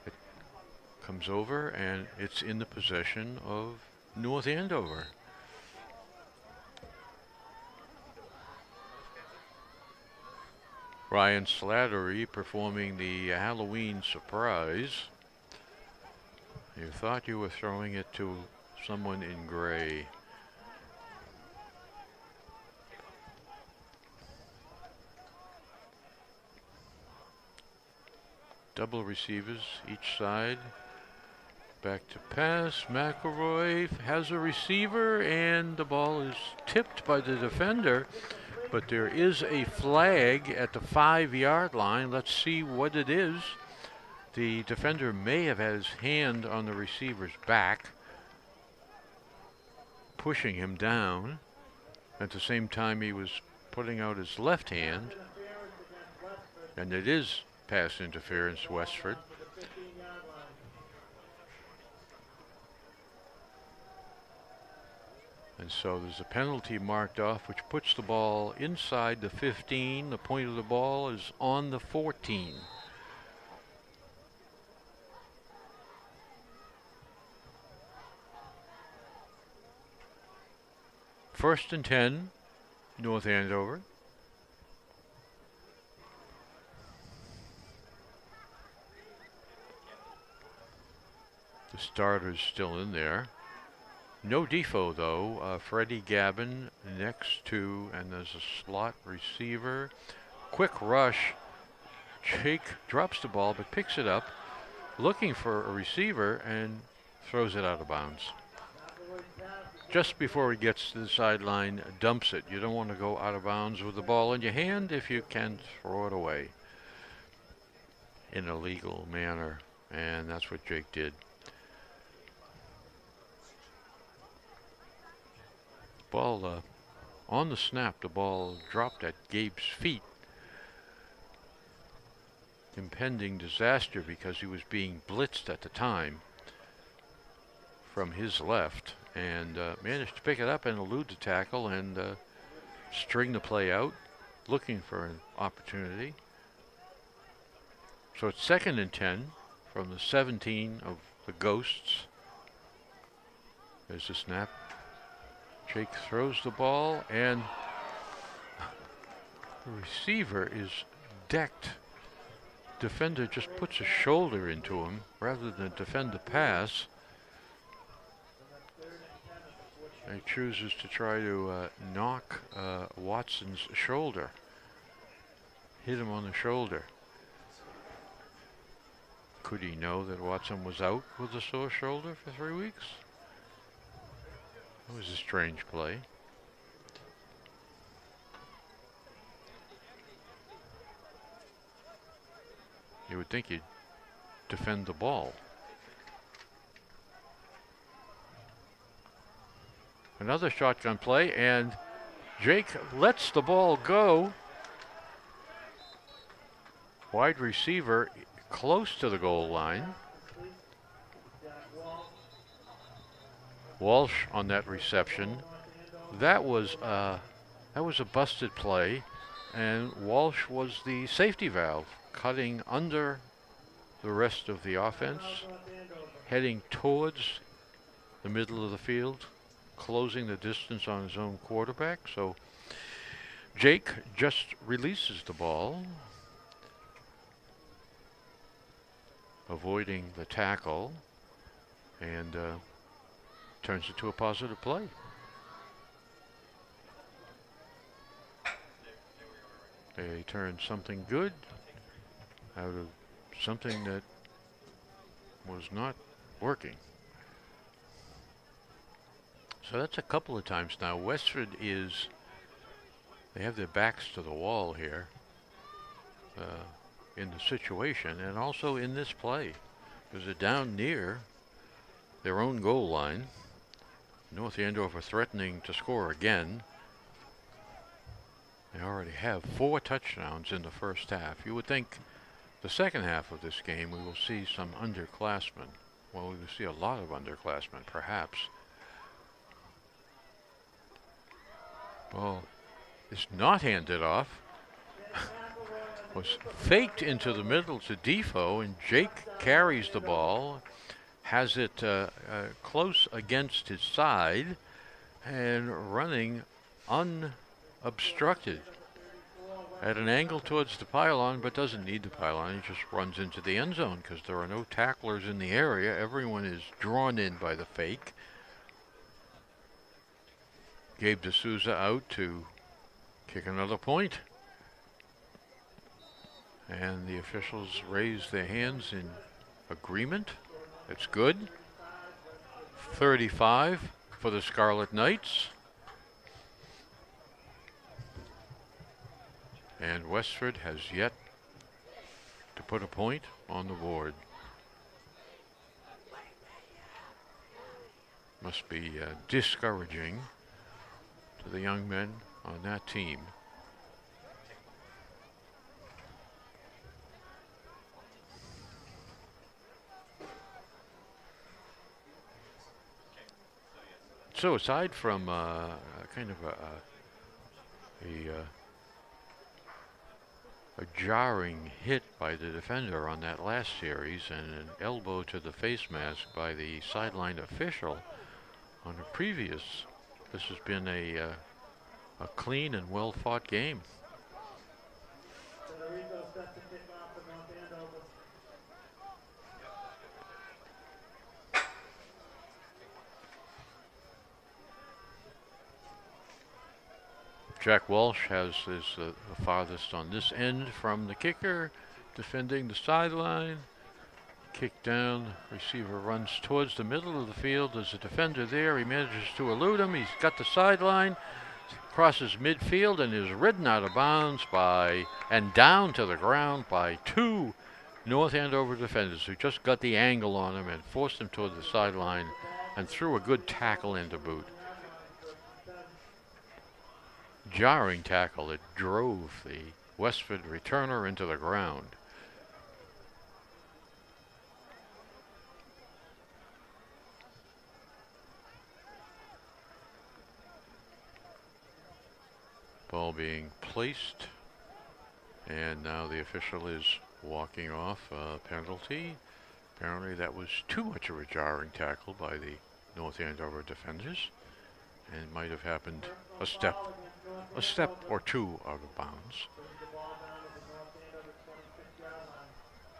It comes over and it's in the possession of North Andover. Ryan Slattery performing the Halloween surprise. You thought you were throwing it to someone in gray. Double receivers each side. Back to pass. McElroy has a receiver and the ball is tipped by the defender. But there is a flag at the 5-yard line. Let's see what it is. The defender may have had his hand on the receiver's back, pushing him down. At the same time, he was putting out his left hand. And it is pass interference, Westford. And so there's a penalty marked off, which puts the ball inside the 15. The point of the ball is on the 14. First and 10, North Andover. The starter's still in there. No defo though. Freddie Gavin next to, and there's a slot receiver. Quick rush. Jake drops the ball but picks it up, looking for a receiver and throws it out of bounds. Just before he gets to the sideline, dumps it. You don't want to go out of bounds with the ball in your hand. If you can, throw it away in a legal manner, and that's what Jake did. Ball on the snap, the ball dropped at Gabe's feet. Impending disaster because he was being blitzed at the time from his left, and managed to pick it up and elude the tackle and string the play out, looking for an opportunity. So it's 2nd and 10 from the 17 of the Ghosts. There's the snap. Jake throws the ball, and the receiver is decked. Defender just puts a shoulder into him rather than defend the pass. He chooses to try to knock Watson's shoulder. Hit him on the shoulder. Could he know that Watson was out with a sore shoulder for 3 weeks? It was a strange play. You would think he'd defend the ball. Another shotgun play, and Jake lets the ball go. Wide receiver close to the goal line. Walsh on that reception. That was a busted play, and Walsh was the safety valve, cutting under the rest of the offense, heading towards the middle of the field, closing the distance on his own quarterback. So Jake just releases the ball, avoiding the tackle, and turns it to a positive play. They turned something good out of something that was not working. So that's a couple of times now. Westford they have their backs to the wall here in the situation, and also in this play, because they're down near their own goal line. North Andover threatening to score again. They already have 4 touchdowns in the first half. You would think the second half of this game we will see some underclassmen. Well, we will see a lot of underclassmen, perhaps. Ball is not handed off. Was faked into the middle to Defoe, and Jake carries the ball, has it close against his side, and running unobstructed at an angle towards the pylon, but doesn't need the pylon. He just runs into the end zone because there are no tacklers in the area. Everyone is drawn in by the fake. Gabe D'Souza out to kick another point. And the officials raise their hands in agreement. It's good. 35 for the Scarlet Knights. And Westford has yet to put a point on the board. Must be discouraging to the young men on that team. So aside from kind of a jarring hit by the defender on that last series and an elbow to the face mask by the sideline official on a previous, this has been a clean and well-fought game. Jack Walsh is the farthest on this end from the kicker, defending the sideline. Kick down, receiver runs towards the middle of the field. There's a defender there. He manages to elude him. He's got the sideline, crosses midfield, and is ridden out of bounds and down to the ground by 2 North Andover defenders who just got the angle on him and forced him toward the sideline and threw a good tackle in to boot. Jarring tackle that drove the Westford returner into the ground. Ball being placed, and now the official is walking off penalty. Apparently that was too much of a jarring tackle by the North Andover defenders, and it might have happened a step or two out of bounds.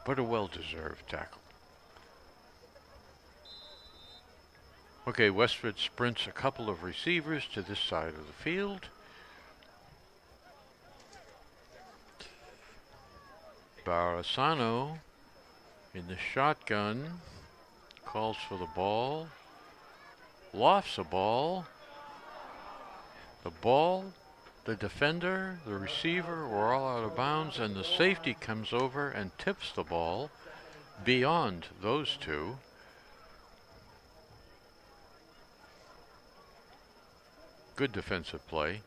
But a well-deserved tackle. Okay, Westford sprints a couple of receivers to this side of the field. Barasano in the shotgun calls for the ball, lofts a ball. The defender, the receiver were all out of bounds, and the safety comes over and tips the ball beyond those two. Good defensive play.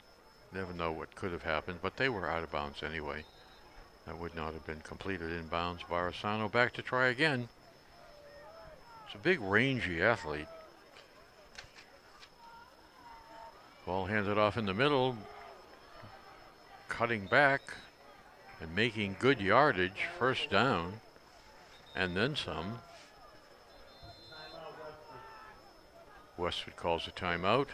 Never know what could have happened, but they were out of bounds anyway. That would not have been completed in bounds. Barasano back to try again. It's a big, rangy athlete. Ball handed off in the middle, cutting back and making good yardage, first down, and then some. Westford calls a timeout.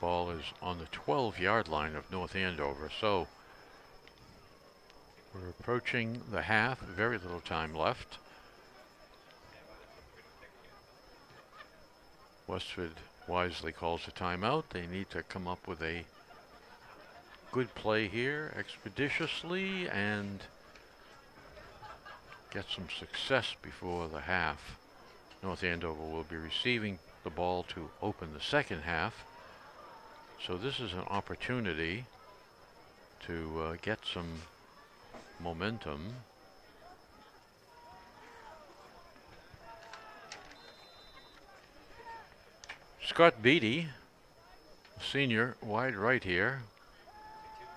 Ball is on the 12-yard line of North Andover, so we're approaching the half, very little time left. Westford wisely calls a timeout. They need to come up with a good play here expeditiously and get some success before the half. North Andover will be receiving the ball to open the second half. So this is an opportunity to get some momentum. Scott Beatty, senior, wide right here.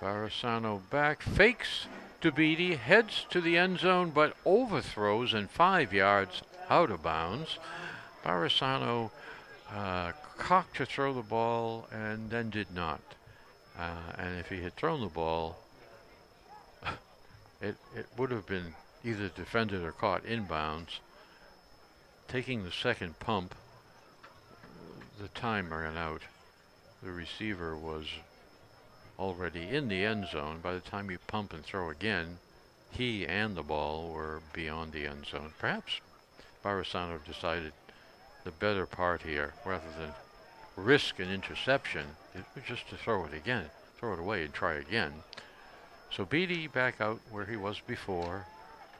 Barasano back, fakes to Beatty, heads to the end zone, but overthrows and 5 yards out of bounds. Barasano cocked to throw the ball and then did not. And if he had thrown the ball, it would have been either defended or caught inbounds. Taking the second pump, the time ran out. The receiver was already in the end zone. By the time you pump and throw again, he and the ball were beyond the end zone. Perhaps Barasano decided the better part here, rather than risk an interception, it was just to throw it again, throw it away and try again. So Beatty back out where he was before.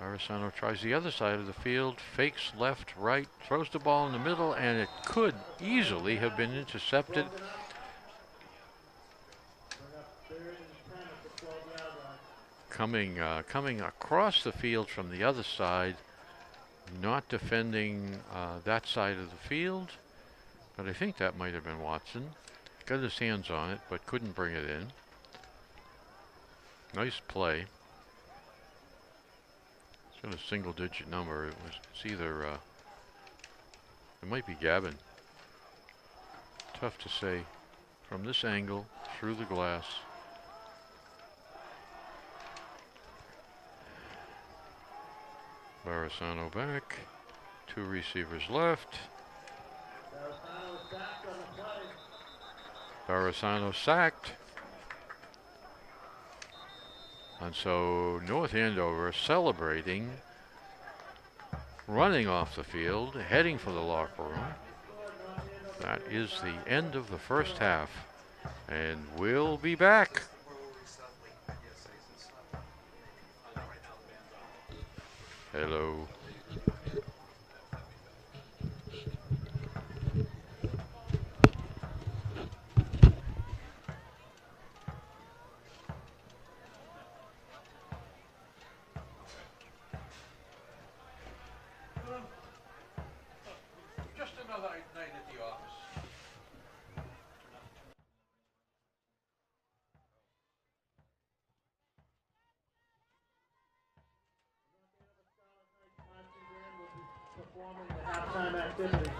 Barasano tries the other side of the field, fakes left, right, throws the ball in the middle, and it could easily have been intercepted. Coming across the field from the other side, not defending that side of the field, but I think that might have been Watson. Got his hands on it, but couldn't bring it in. Nice play. It's got a single-digit number. It's either it might be Gavin. Tough to say from this angle through the glass. Barasano back. 2 receivers left. Barasano sacked. And so North Andover celebrating, running off the field, heading for the locker room. That is the end of the first half. And we'll be back. Hello. Just another night at the office. Performing the halftime activity.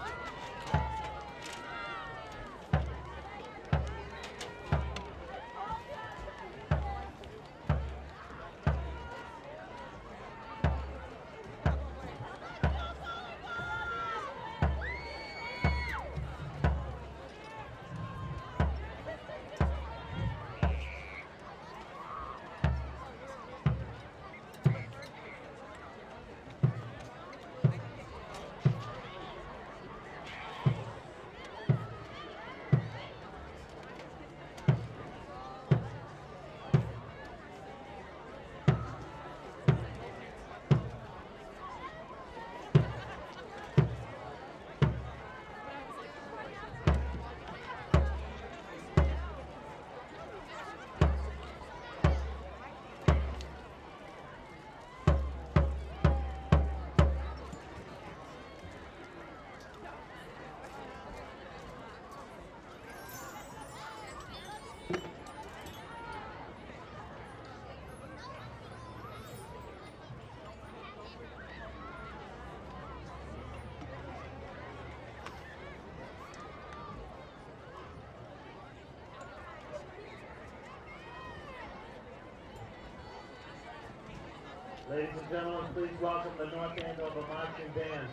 Ladies and gentlemen, please welcome the North Andover Marching Band.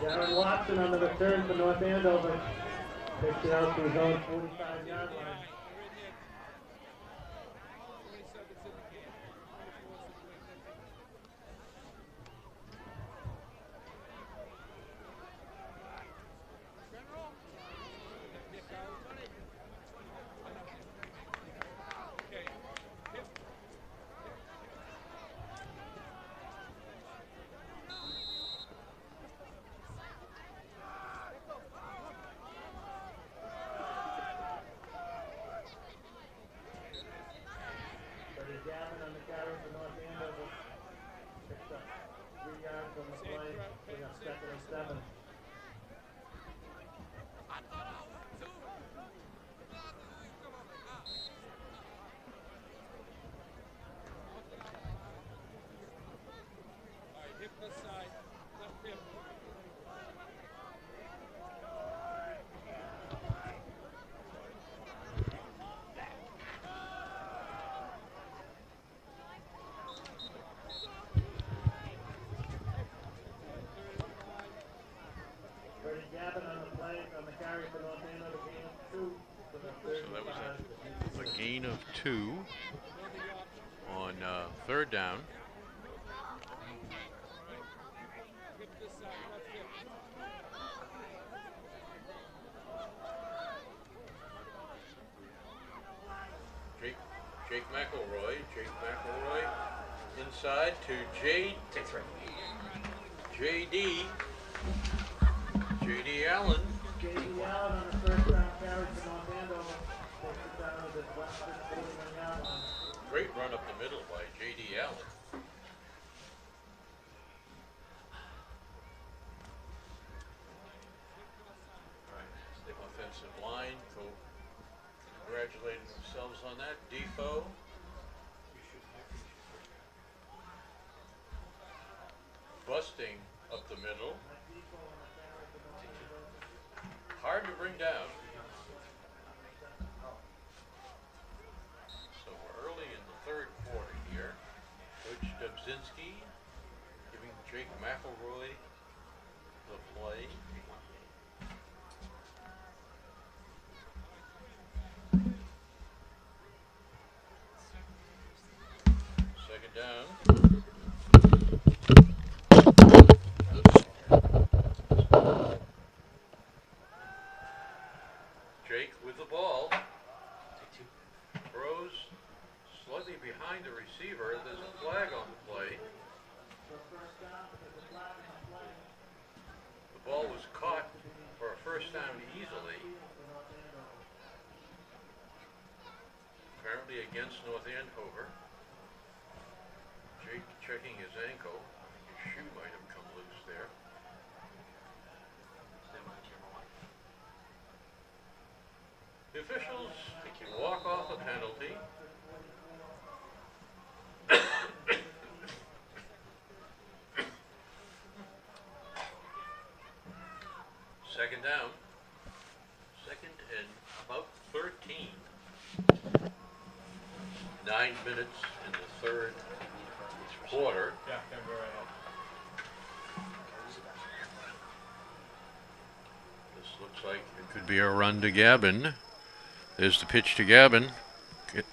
Darren Watson on the return for North Andover. Takes it out to his own 45-yard line. Gavin on the carry for North Andover. Picks up 3 yards on the play. We got 2nd and 7. Gavin on the play, on the carry for North Andover, gain of 2 for the third. So that was a gain of 2 on 3rd down. Jake McElroy. Jake McElroy inside to JD. JD Allen. JD Allen on the first round carry for North Andover. Takes it down to the Westford 41-yard line. Great run up the middle by JD Allen. The offensive line congratulating themselves on that. Defoe. Busting up the middle. Hard to bring down. So we're early in the 3rd quarter here. Coach Dubzinski giving Jake McElroy the play. Second down. Jake with the ball. Throws slightly behind the receiver. There's a flag on the play. The ball was caught for a first down easily. Apparently against North Andover. Jake checking his ankle. His shoe might have come loose there. The officials walk off a penalty. Second down. 2nd and about 13. 9 minutes in the 3rd quarter. Yeah, can go right ahead. This looks like it could be a run to Gavin. There's the pitch to Gavin.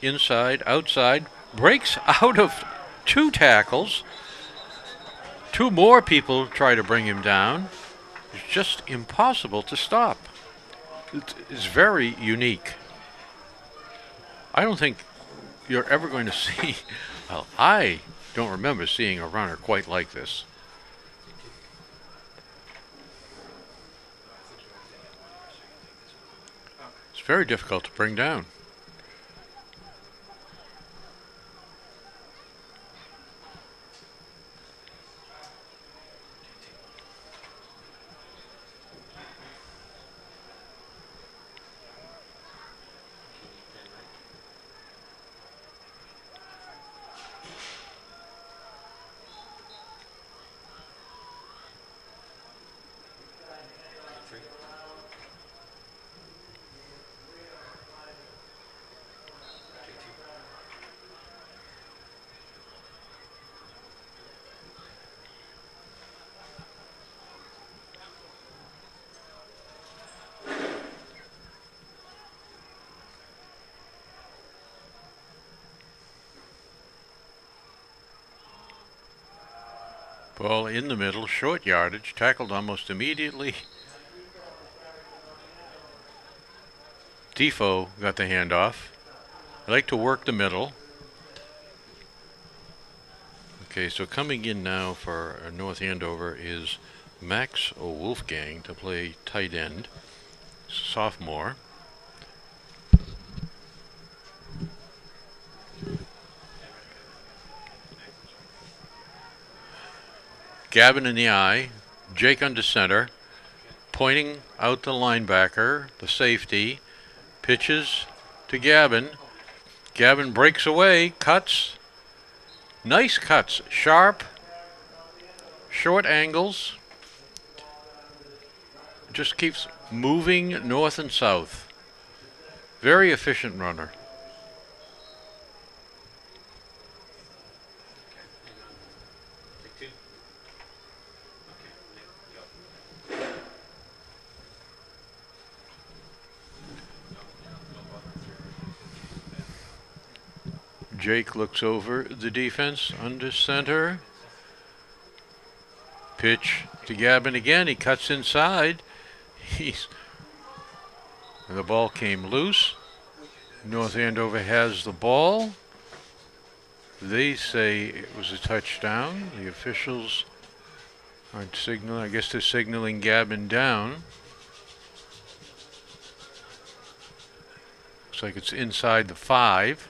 Inside, outside. Breaks out of 2 tackles. 2 more people try to bring him down. It's just impossible to stop. It's very unique. I don't think you're ever going to see, well, I don't remember seeing a runner quite like this. It's very difficult to bring down. Ball in the middle, short yardage, tackled almost immediately. Defoe got the handoff. I like to work the middle. Okay, so coming in now for North Andover is Max Wolfgang to play tight end, sophomore. Gavin in the eye, Jake under center, pointing out the linebacker, the safety, pitches to Gavin. Gavin breaks away, cuts, nice cuts, sharp, short angles, just keeps moving north and south. Very efficient runner. Jake looks over the defense under center. Pitch to Gavin again. He cuts inside. The ball came loose. North Andover has the ball. They say it was a touchdown. The officials aren't signaling. I guess they're signaling Gavin down. Looks like it's inside the 5.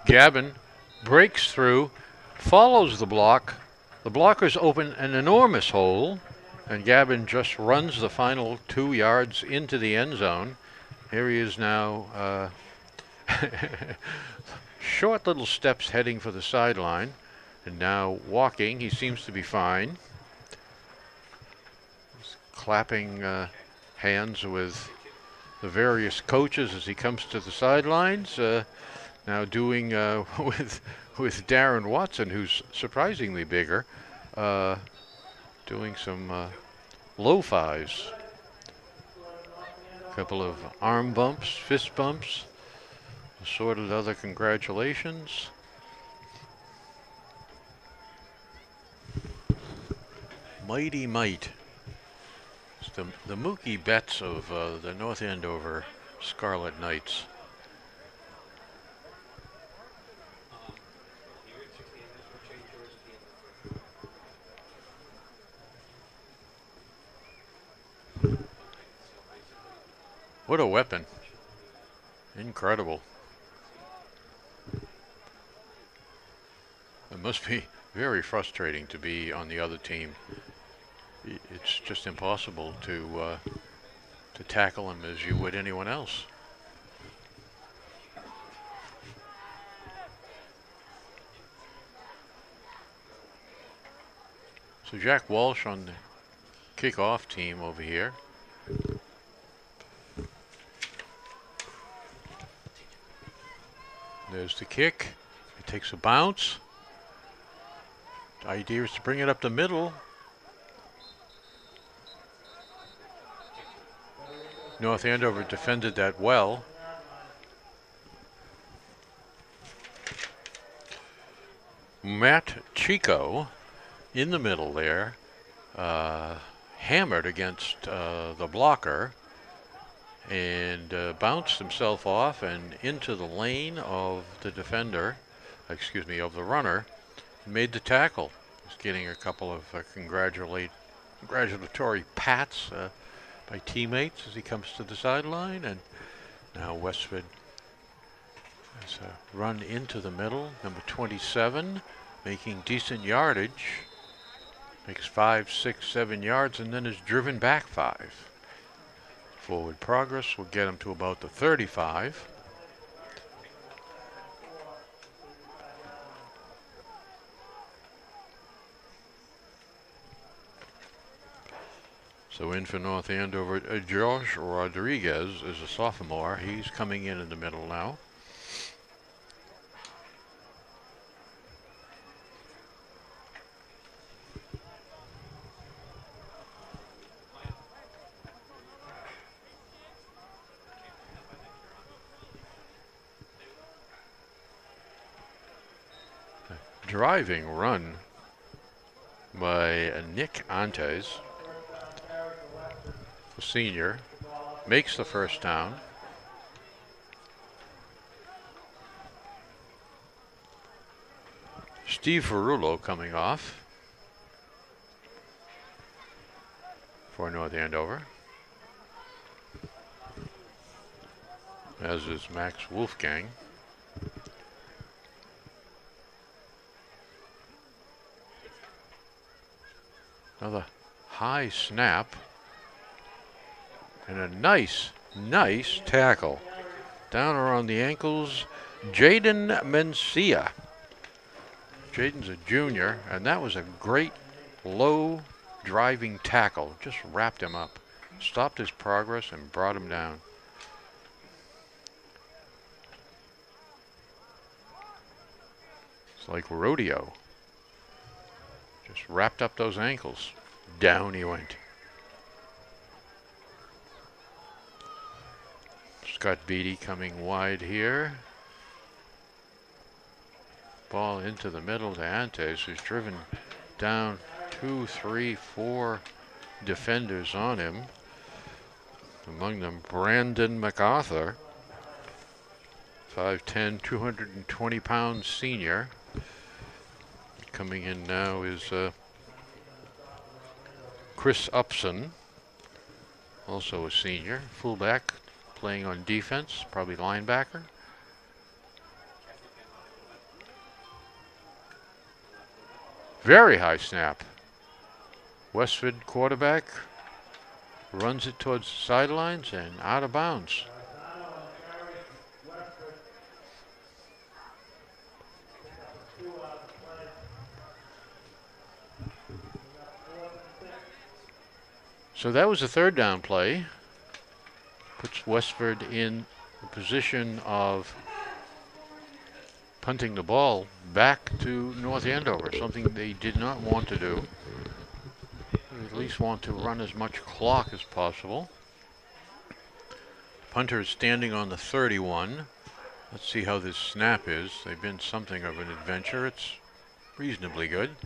Gavin breaks through, follows the block. The blockers open an enormous hole, and Gavin just runs the final 2 yards into the end zone. Here he is now, short little steps heading for the sideline, and now walking. He seems to be fine. He's clapping hands with the various coaches as he comes to the sidelines. Now doing with Darren Watson, who's surprisingly bigger, doing some low fives. A couple of arm bumps, fist bumps, assorted other congratulations. Mighty Might. It's the Mookie Betts of the North Andover Scarlet Knights. What a weapon. Incredible. It must be very frustrating to be on the other team. It's just impossible to tackle him as you would anyone else. So Jack Walsh on the kickoff team over here. There's the kick. It takes a bounce. The idea is to bring it up the middle. North Andover defended that well. Matt Chico in the middle there, hammered against the blocker, and bounced himself off and into the lane of the defender, of the runner, and made the tackle. He's getting a couple of congratulatory pats by teammates as he comes to the sideline, and now Westford has a run into the middle. Number 27, making decent yardage, makes 5, 6, 7 yards, and then is driven back 5. Forward progress will get him to about the 35. So in for North Andover, Josh Rodriguez is a sophomore. He's coming in the middle now. driving run by Nick Antes, the senior, makes the first down. Steve Ferrulo coming off for North Andover, as is Max Wolfgang. Another high snap and a nice tackle down around the ankles. Jaden Mencia. Jaden's a junior, and that was a great low driving tackle. Just wrapped him up, stopped his progress, and brought him down. It's like rodeo. Just wrapped up those ankles. Down he went. Scott Beatty coming wide here. Ball into the middle to Antes, who's driven down 2, 3, 4 defenders on him. Among them, Brandon MacArthur, 5'10", 220-pound senior. Coming in now is Chris Upson, also a senior, fullback, playing on defense, probably linebacker. Very high snap. Westford quarterback runs it towards the sidelines and out of bounds. So that was a third down play. Puts Westford in the position of punting the ball back to North Andover, something they did not want to do. They at least want to run as much clock as possible. Punter is standing on the 31. Let's see how this snap is. They've been something of an adventure. It's reasonably good.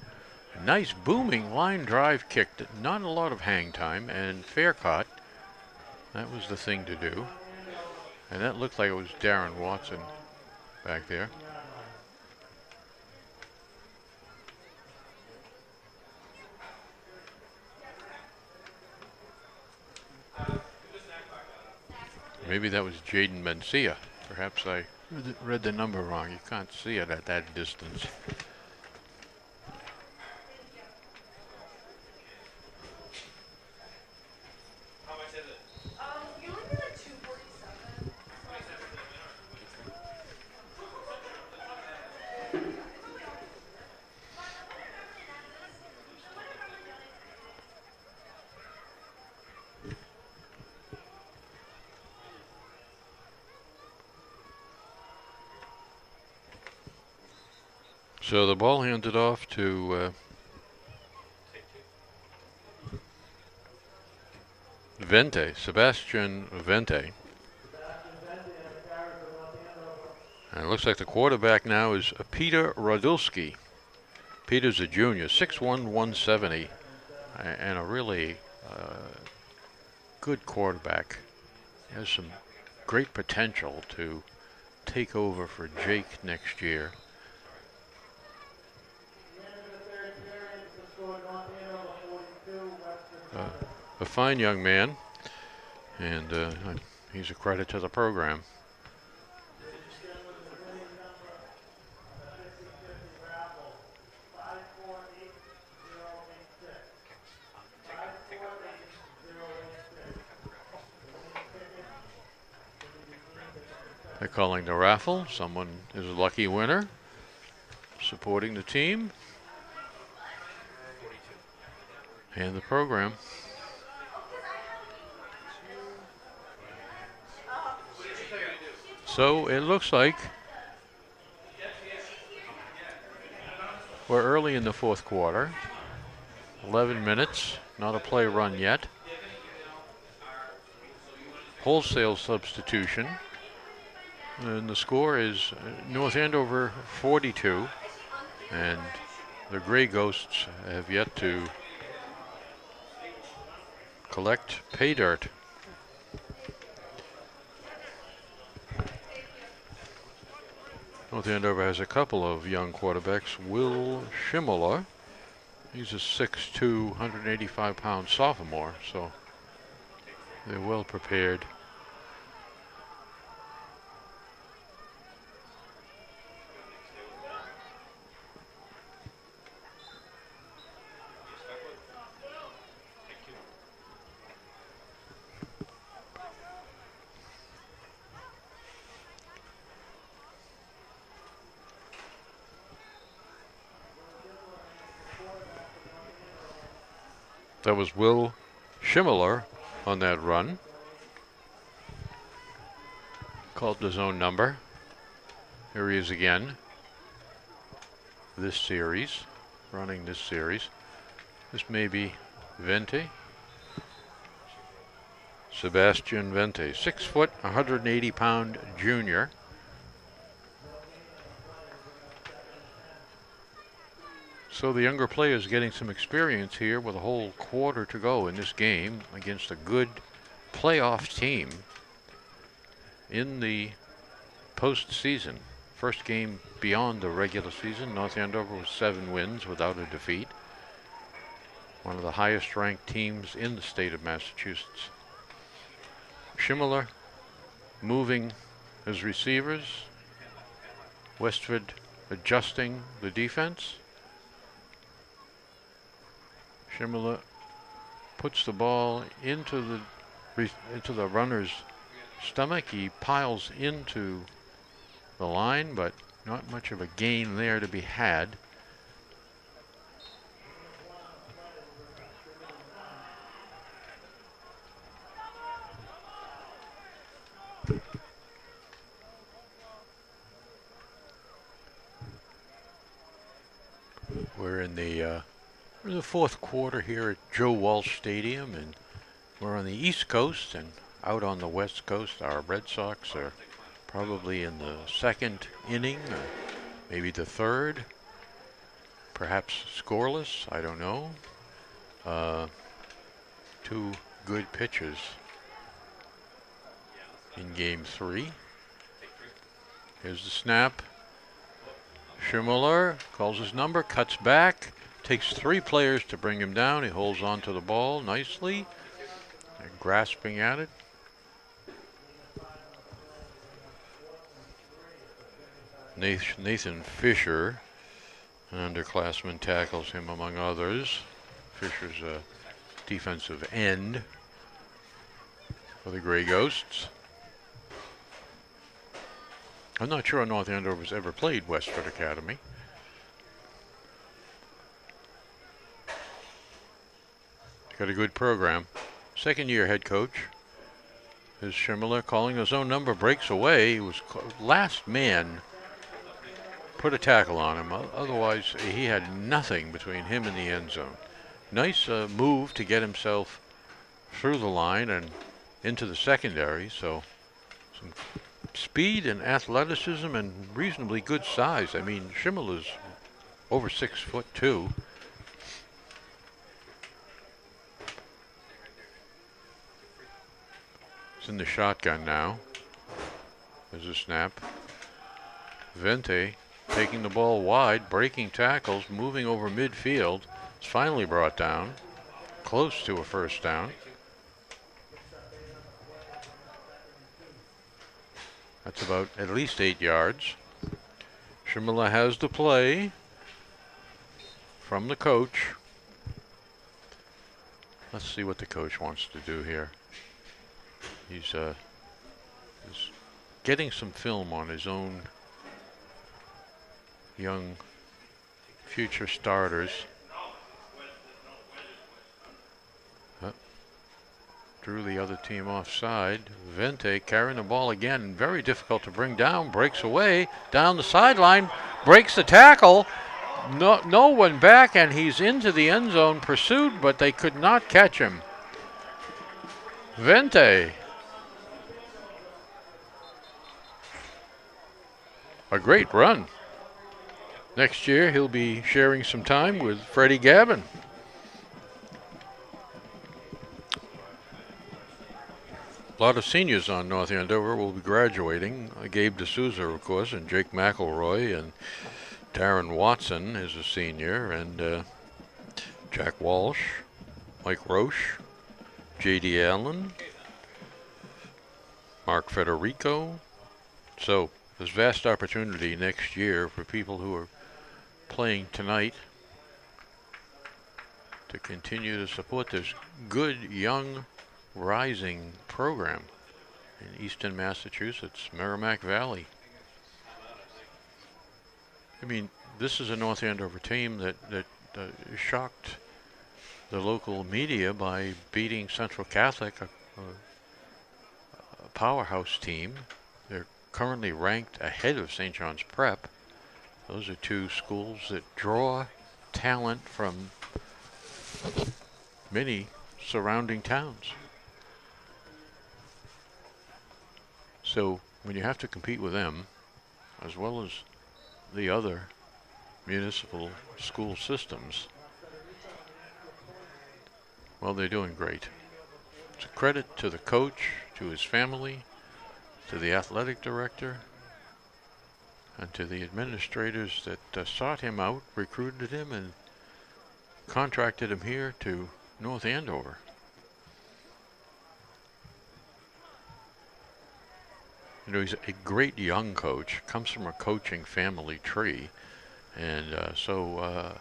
A nice booming line drive kick, not a lot of hang time, and fair caught. That was the thing to do. And that looked like it was Darren Watson back there. Maybe that was Jaden Mencia. Perhaps I read the number wrong. You can't see it at that distance. So the ball handed off to Sebastian Vente. And it looks like the quarterback now is Peter Radulski. Peter's a junior, 6'1", 170, and a really good quarterback. He has some great potential to take over for Jake next year. A fine young man, and he's a credit to the program. They're calling the raffle. Someone is a lucky winner supporting the team and the program. So it looks like we're early in the fourth quarter. 11 minutes, not a play run yet. Wholesale substitution. And the score is North Andover 42 And the Grey Ghosts have yet to collect pay dirt. North Andover has a couple of young quarterbacks. Will Schimmeler, he's a 6'2", 185-pound sophomore, so they're well prepared. That was Will Schimmeler on that run. Called the zone number. Here he is again. This series, running this series. This may be Vente. Sebastian Vente, 6 foot, 180-pound junior. So the younger players getting some experience here with a whole quarter to go in this game against a good playoff team in the postseason. First game beyond the regular season. North Andover was 7 wins without a defeat. One of the highest ranked teams in the state of Massachusetts. Schimmeler moving his receivers. Westford adjusting the defense. Schimmeler puts the ball into the runner's stomach. He piles into the line, but not much of a gain there to be had. We're in the fourth quarter here at Joe Walsh Stadium, and we're on the East Coast, and out on the West Coast, our Red Sox are probably in the second inning, or maybe the third, perhaps scoreless, I don't know. 2 good pitches in game 3. Here's the snap. Schimmeler calls his number, cuts back, takes 3 players to bring him down. He holds on to the ball nicely, grasping at it. Nathan Fisher, an underclassman, tackles him among others. Fisher's a defensive end for the Grey Ghosts. I'm not sure North Andover's ever played Westford Academy. Got a good program. Second-year head coach is Schimmeler, calling his own number, breaks away. He was last man, put a tackle on him. Otherwise, he had nothing between him and the end zone. Nice move to get himself through the line and into the secondary. So some speed and athleticism and reasonably good size. I mean, Schimmeler's over 6'2". He's in the shotgun now. There's a snap. Vente taking the ball wide, breaking tackles, moving over midfield. It's finally brought down, close to a first down. That's about at least 8 yards. Schimmeler has the play from the coach. Let's see what the coach wants to do here. He's getting some film on his own young future starters. Drew the other team offside. Vente carrying the ball again, very difficult to bring down, breaks away, down the sideline, breaks the tackle. No one back, and he's into the end zone, pursued, but they could not catch him. Vente. A great run. Next year, he'll be sharing some time with Freddie Gavin. A lot of seniors on North Andover will be graduating. Gabe D'Souza, of course, and Jake McElroy, and Darren Watson is a senior, and Jack Walsh, Mike Roche, J.D. Allen, Mark Federico. So there's vast opportunity next year for people who are playing tonight to continue to support this good, young, rising program in eastern Massachusetts, Merrimack Valley. I mean, this is a North Andover team that shocked the local media by beating Central Catholic, a powerhouse team. They're currently ranked ahead of St. John's Prep. Those are two schools that draw talent from many surrounding towns. So when you have to compete with them, as well as the other municipal school systems, well, they're doing great. It's a credit to the coach, to his family, to the athletic director, and to the administrators that sought him out, recruited him, and contracted him here to North Andover. You know, he's a great young coach, comes from a coaching family tree, and so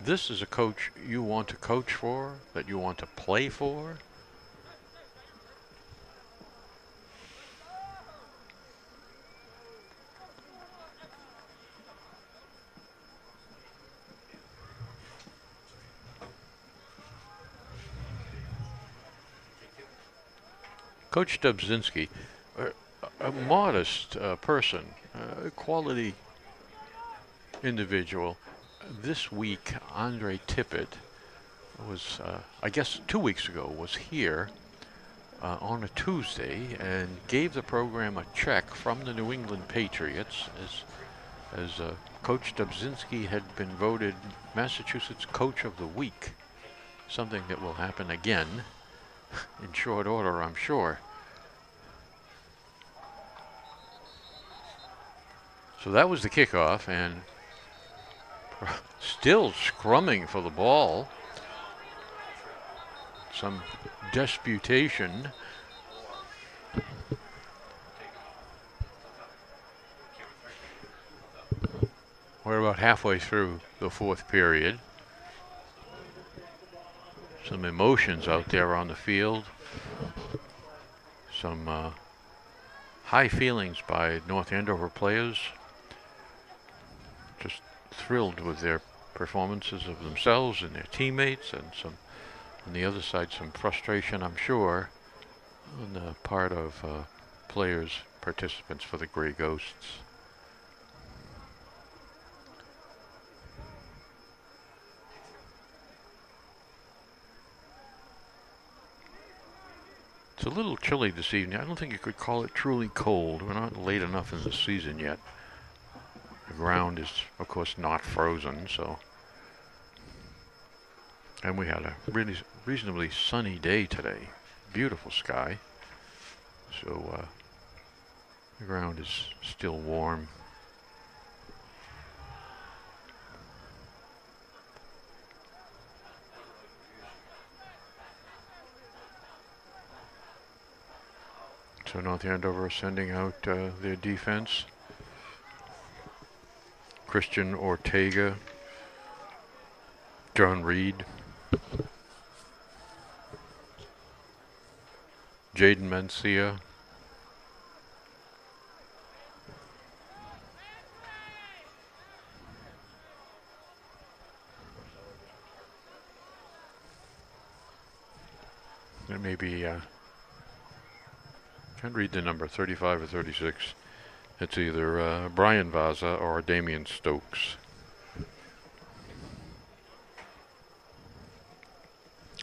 this is a coach you want to coach for, that you want to play for. Coach Dubzinski, a modest person, a quality individual. This week, Andre Tippett was, I guess 2 weeks ago, was here on a Tuesday and gave the program a check from the New England Patriots as Coach Dubzinski had been voted Massachusetts Coach of the Week, something that will happen again in short order, I'm sure. So that was the kickoff, and still scrumming for the ball. Some disputation. We're about halfway through the fourth period. Some emotions out there on the field. Some high feelings by North Andover players. Just thrilled with their performances of themselves and their teammates, and some, on the other side, some frustration, I'm sure, on the part of players, participants for the Grey Ghosts. It's a little chilly this evening. I don't think you could call it truly cold. We're not late enough in the season yet. The ground is, of course, not frozen, so. And we had a really reasonably sunny day today. Beautiful sky. So the ground is still warm. So North Andover sending out their defense. Christian Ortega, John Reed, Jaden Mencia, there may be, can't read the number, 35 or 36. It's either Brian Vaza or Damian Stokes.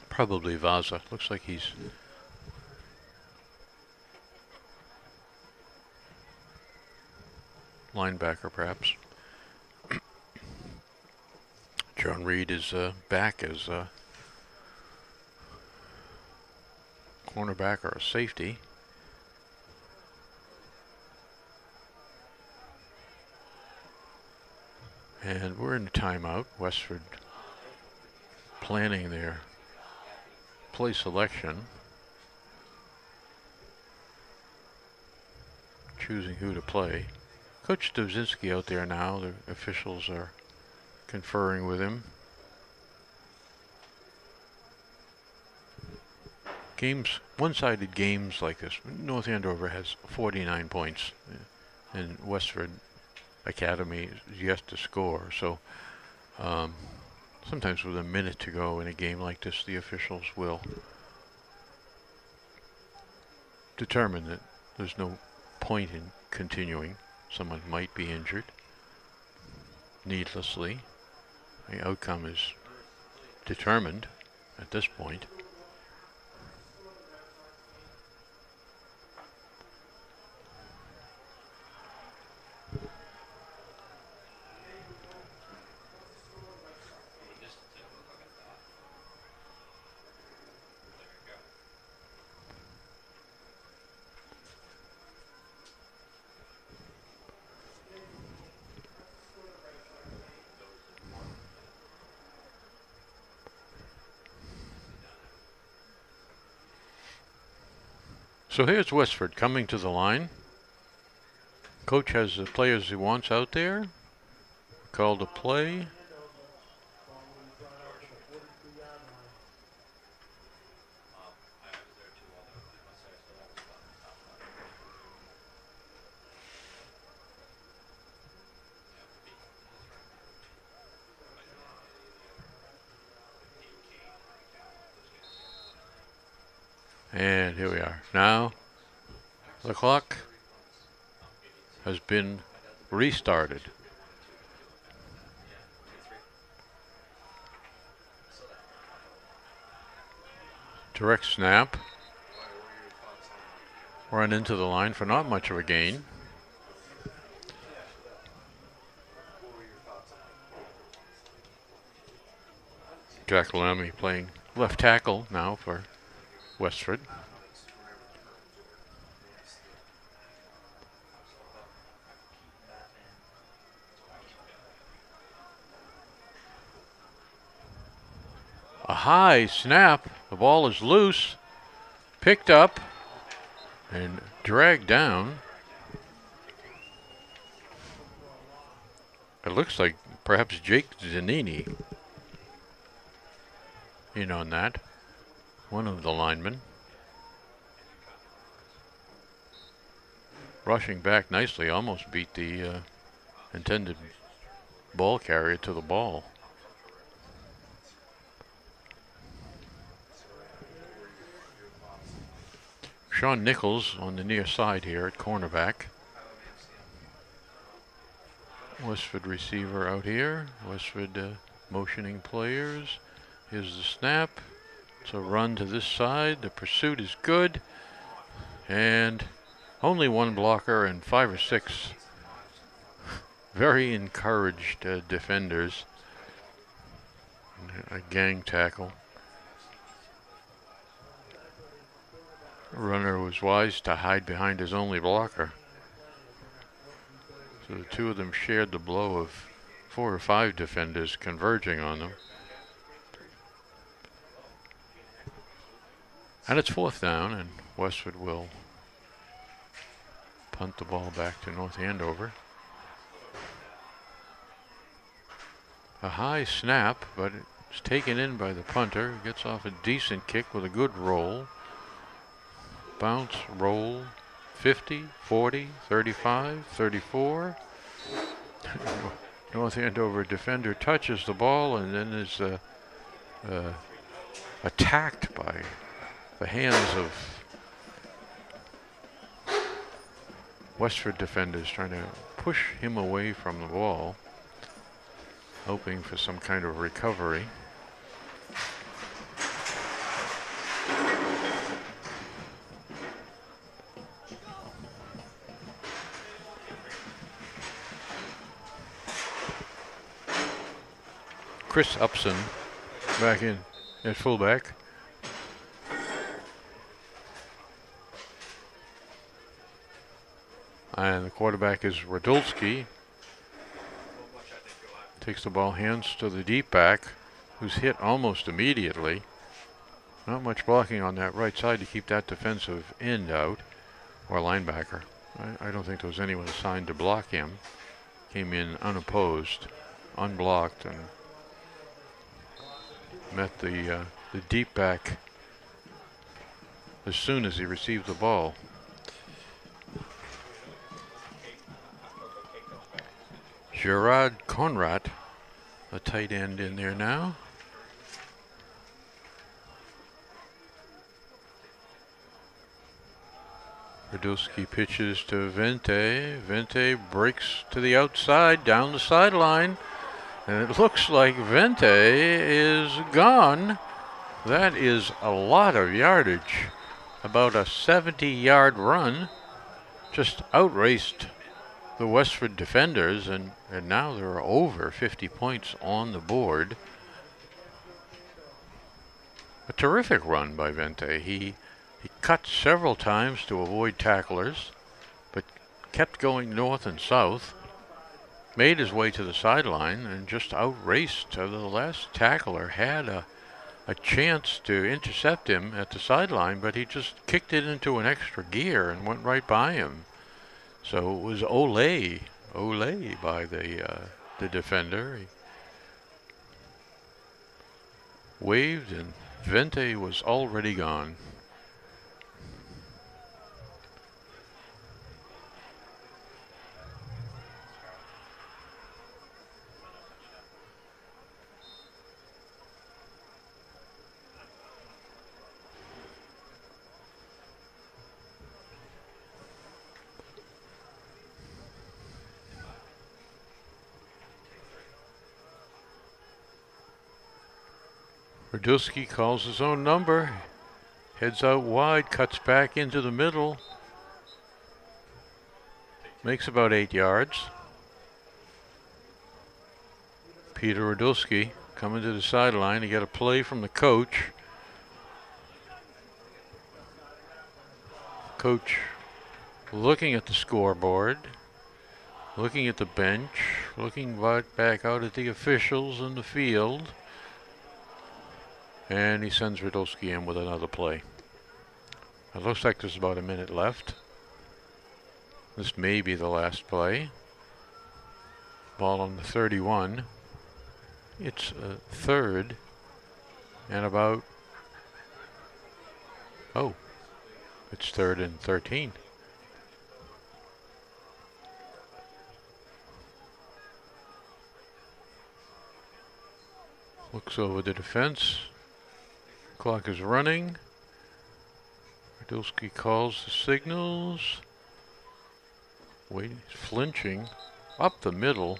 Probably Vaza. Looks like he's linebacker, perhaps. Sean Reed is back as cornerback or a safety. And we're in a timeout. Westford planning their play selection, choosing who to play. Coach Dowzinski out there now. The officials are conferring with him. Games, one-sided games like this. North Andover has 49 points, and Westford Academy is yet to score. So sometimes with a minute to go in a game like this, the officials will determine that there's no point in continuing. Someone might be injured needlessly. The outcome is determined at this point. So here's Westford coming to the line. Coach has the players he wants out there. Called a play. And here we are. Now the clock has been restarted. Direct snap. Run into the line for not much of a gain. Jack Lamy playing left tackle now for Westford. A high snap. The ball is loose, picked up, and dragged down. It looks like perhaps Jake Zanini in on that. One of the linemen. Rushing back nicely, almost beat the intended ball carrier to the ball. Sean Nichols on the near side here at cornerback. Westford receiver out here. Westford motioning players. Here's the snap. It's a run to this side. The pursuit is good. And only one blocker and 5 or 6 very encouraged defenders. A gang tackle. Runner was wise to hide behind his only blocker. So the two of them shared the blow of 4 or 5 defenders converging on them. And it's 4th down, and Westford will punt the ball back to North Andover. A high snap, but it's taken in by the punter. Gets off a decent kick with a good roll. Bounce, roll, 50, 40, 35, 34. North Andover defender touches the ball and then is attacked by the hands of Westford defenders trying to push him away from the ball, hoping for some kind of recovery. Chris Upson back in at fullback. And the quarterback is Radulski. Takes the ball, hands to the deep back, who's hit almost immediately. Not much blocking on that right side to keep that defensive end out, or linebacker. I don't think there was anyone assigned to block him. Came in unopposed, unblocked, and met the deep back as soon as he received the ball. Gerard Conrad, a tight end in there now. Radulski pitches to Vente. Vente breaks to the outside, down the sideline. And it looks like Vente is gone. That is a lot of yardage. About a 70-yard run. Just outraced the Westford defenders, and now there are over 50 points on the board. A terrific run by Vente. He cut several times to avoid tacklers, but kept going north and south. Made his way to the sideline and just outraced the last tackler. Had a chance to intercept him at the sideline, but he just kicked it into an extra gear and went right by him. So it was ole by the defender. He waved and Vente was already gone. Radulski calls his own number, heads out wide, cuts back into the middle, makes about 8 yards. Peter Radulski coming to the sideline to get a play from the coach. Coach looking at the scoreboard, looking at the bench, looking back out at the officials in the field. And he sends Radulski in with another play. It looks like there's about a minute left. This may be the last play. Ball on the 31. It's third and about, it's 3rd and 13. Looks over the defense. Clock is running. Radulski calls the signals. Waiting, flinching, up the middle,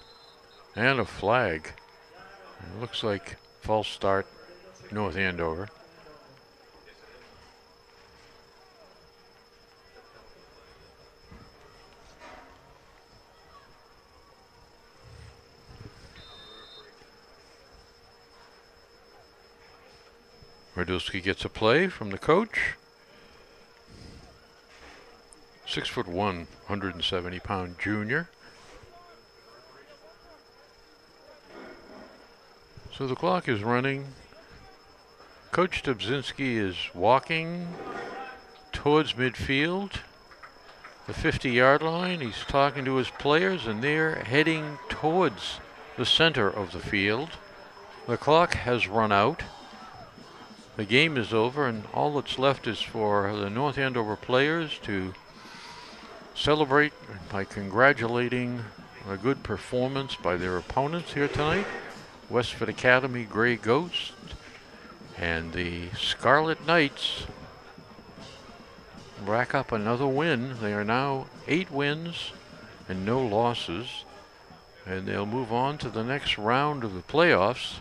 and a flag. It looks like false start, North Andover. Radulski gets a play from the coach. 6'1", 170-pound junior. So the clock is running. Coach Dubzinski is walking towards midfield, the 50-yard line. He's talking to his players, and they're heading towards the center of the field. The clock has run out. The game is over, and all that's left is for the North Andover players to celebrate by congratulating a good performance by their opponents here tonight, Westford Academy Grey Ghosts and the Scarlet Knights. Rack up another win. They are now 8 wins and no losses, and they'll move on to the next round of the playoffs.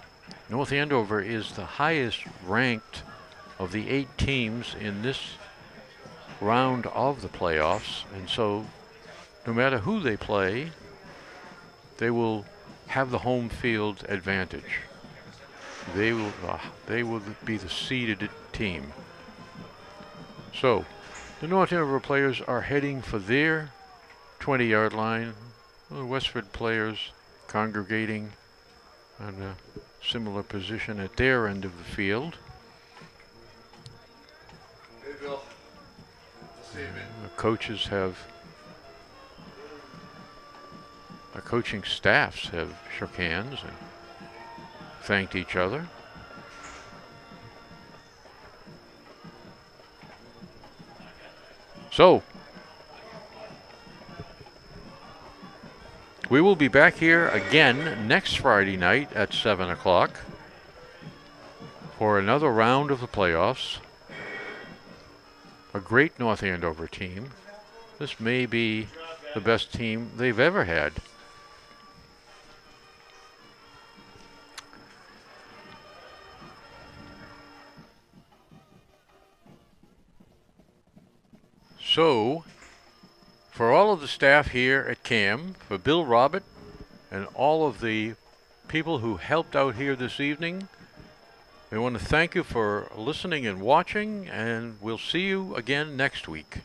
North Andover is the highest ranked of the 8 teams in this round of the playoffs, and so no matter who they play, they will have the home field advantage. they will be the seeded team. So, the North Andover players are heading for their 20-yard line. The Westford players congregating on a similar position at their end of the field. Hey, Bill. The coaches have, the coaching staffs have shook hands and thanked each other. So, we will be back here again next Friday night at 7 o'clock for another round of the playoffs. A great North Andover team. This may be the best team they've ever had. So, for all of the staff here at CAM, for Bill Robert and all of the people who helped out here this evening, we want to thank you for listening and watching, and we'll see you again next week.